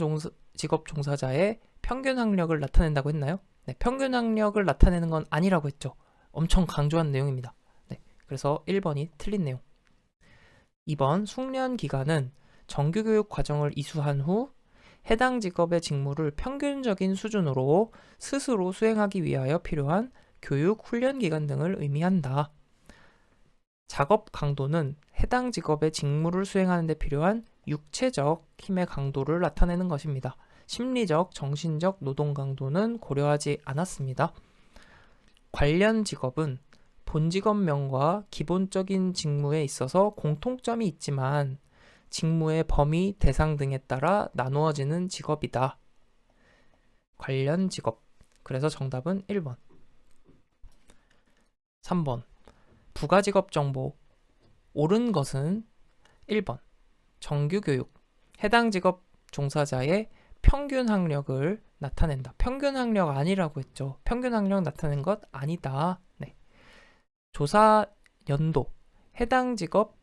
직업 종사자의 평균 학력을 나타낸다고 했나요? 네, 평균 학력을 나타내는 건 아니라고 했죠. 엄청 강조한 내용입니다. 네, 그래서 1번이 틀린 내용. 2번, 숙련 기간은 정규교육 과정을 이수한 후 해당 직업의 직무를 평균적인 수준으로 스스로 수행하기 위하여 필요한 교육, 훈련 기간 등을 의미한다. 작업 강도는 해당 직업의 직무를 수행하는 데 필요한 육체적 힘의 강도를 나타내는 것입니다. 심리적, 정신적 노동 강도는 고려하지 않았습니다. 관련 직업은 본직업명과 기본적인 직무에 있어서 공통점이 있지만 직무의 범위, 대상 등에 따라 나누어지는 직업이다. 관련 직업. 그래서 정답은 1번. 3번. 부가직업 정보. 옳은 것은 1번. 정규교육. 해당 직업 종사자의 평균 학력을 나타낸다. 평균 학력 아니라고 했죠. 평균 학력 나타낸 것 아니다. 네. 조사 연도. 해당 직업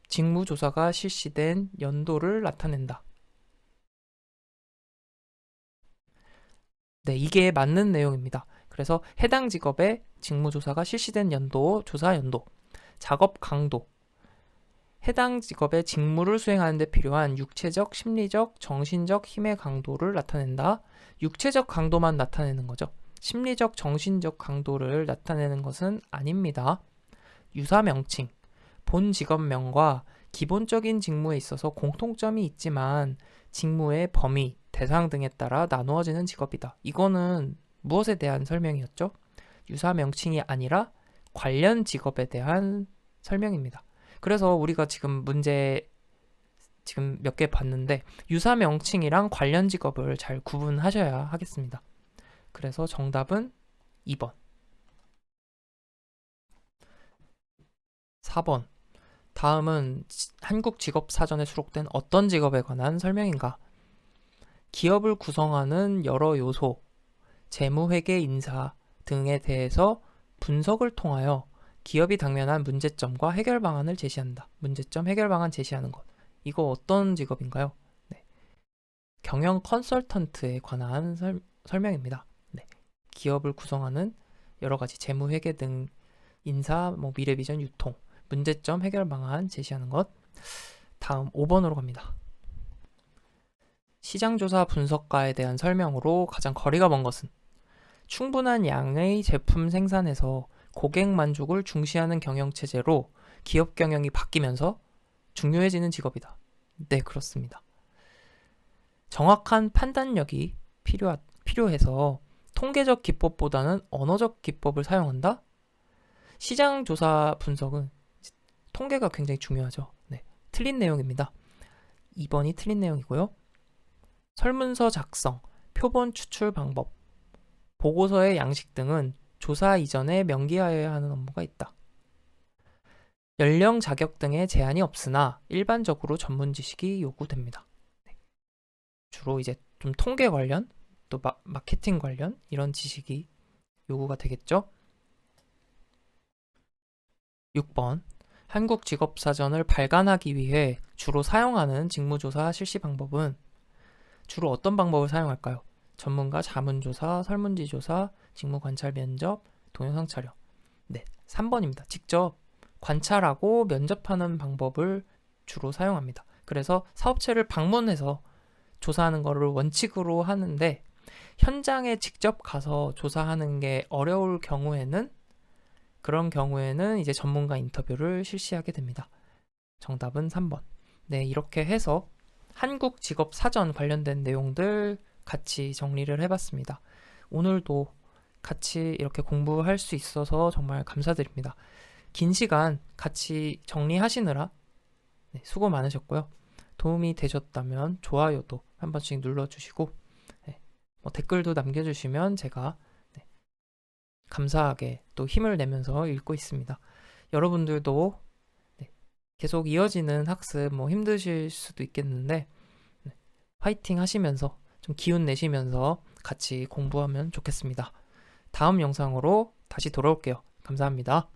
직무조사가 실시된 연도를 나타낸다. 네, 이게 맞는 내용입니다. 그래서 해당 직업의 직무조사가 실시된 연도, 조사 연도, 작업 강도, 해당 직업의 직무를 수행하는 데 필요한 육체적, 심리적, 정신적 힘의 강도를 나타낸다. 육체적 강도만 나타내는 거죠. 심리적, 정신적 강도를 나타내는 것은 아닙니다. 유사 명칭, 본 직업명과 기본적인 직무에 있어서 공통점이 있지만 직무의 범위, 대상 등에 따라 나누어지는 직업이다. 이거는 무엇에 대한 설명이었죠? 유사 명칭이 아니라 관련 직업에 대한 설명입니다. 그래서 우리가 지금 문제 지금 몇 개 봤는데 유사 명칭이랑 관련 직업을 잘 구분하셔야 하겠습니다. 그래서 정답은 2번. 4번. 다음은 한국직업사전에 수록된 어떤 직업에 관한 설명인가? 기업을 구성하는 여러 요소, 재무회계 인사 등에 대해서 분석을 통하여 기업이 당면한 문제점과 해결 방안을 제시한다. 문제점, 해결 방안 제시하는 것. 이거 어떤 직업인가요? 네. 경영 컨설턴트에 관한 설명입니다. 네. 기업을 구성하는 여러 가지 재무회계 등 인사, 미래 비전, 유통, 문제점, 해결 방안 제시하는 것. 다음 5번으로 갑니다. 시장조사 분석가에 대한 설명으로 가장 거리가 먼 것은 충분한 양의 제품 생산에서 고객 만족을 중시하는 경영체제로 기업 경영이 바뀌면서 중요해지는 직업이다. 네, 그렇습니다. 정확한 판단력이 필요해서 통계적 기법보다는 언어적 기법을 사용한다? 시장조사 분석은 통계가 굉장히 중요하죠. 네, 틀린 내용입니다. 2번이 틀린 내용이고요. 설문서 작성, 표본 추출 방법, 보고서의 양식 등은 조사 이전에 명기하여야 하는 업무가 있다. 연령, 자격 등의 제한이 없으나 일반적으로 전문 지식이 요구됩니다. 네. 주로 이제 좀 통계 관련, 또 마케팅 관련 이런 지식이 요구가 되겠죠. 6번. 한국직업사전을 발간하기 위해 주로 사용하는 직무조사 실시 방법은 주로 어떤 방법을 사용할까요? 전문가 자문조사, 설문지조사, 직무관찰 면접, 동영상 촬영. 네, 3번입니다. 직접 관찰하고 면접하는 방법을 주로 사용합니다. 그래서 사업체를 방문해서 조사하는 것을 원칙으로 하는데 현장에 직접 가서 조사하는 게 어려울 경우에는 그런 경우에는 이제 전문가 인터뷰를 실시하게 됩니다. 정답은 3번. 네, 이렇게 해서 한국 직업 사전 관련된 내용들 같이 정리를 해봤습니다. 오늘도 같이 이렇게 공부할 수 있어서 정말 감사드립니다. 긴 시간 같이 정리하시느라 수고 많으셨고요. 도움이 되셨다면 좋아요도 한 번씩 눌러주시고 댓글도 남겨주시면 제가 감사하게 또 힘을 내면서 읽고 있습니다. 여러분들도 네, 계속 이어지는 학습 힘드실 수도 있겠는데 네, 화이팅 하시면서 좀 기운 내시면서 같이 공부하면 좋겠습니다. 다음 영상으로 다시 돌아올게요. 감사합니다.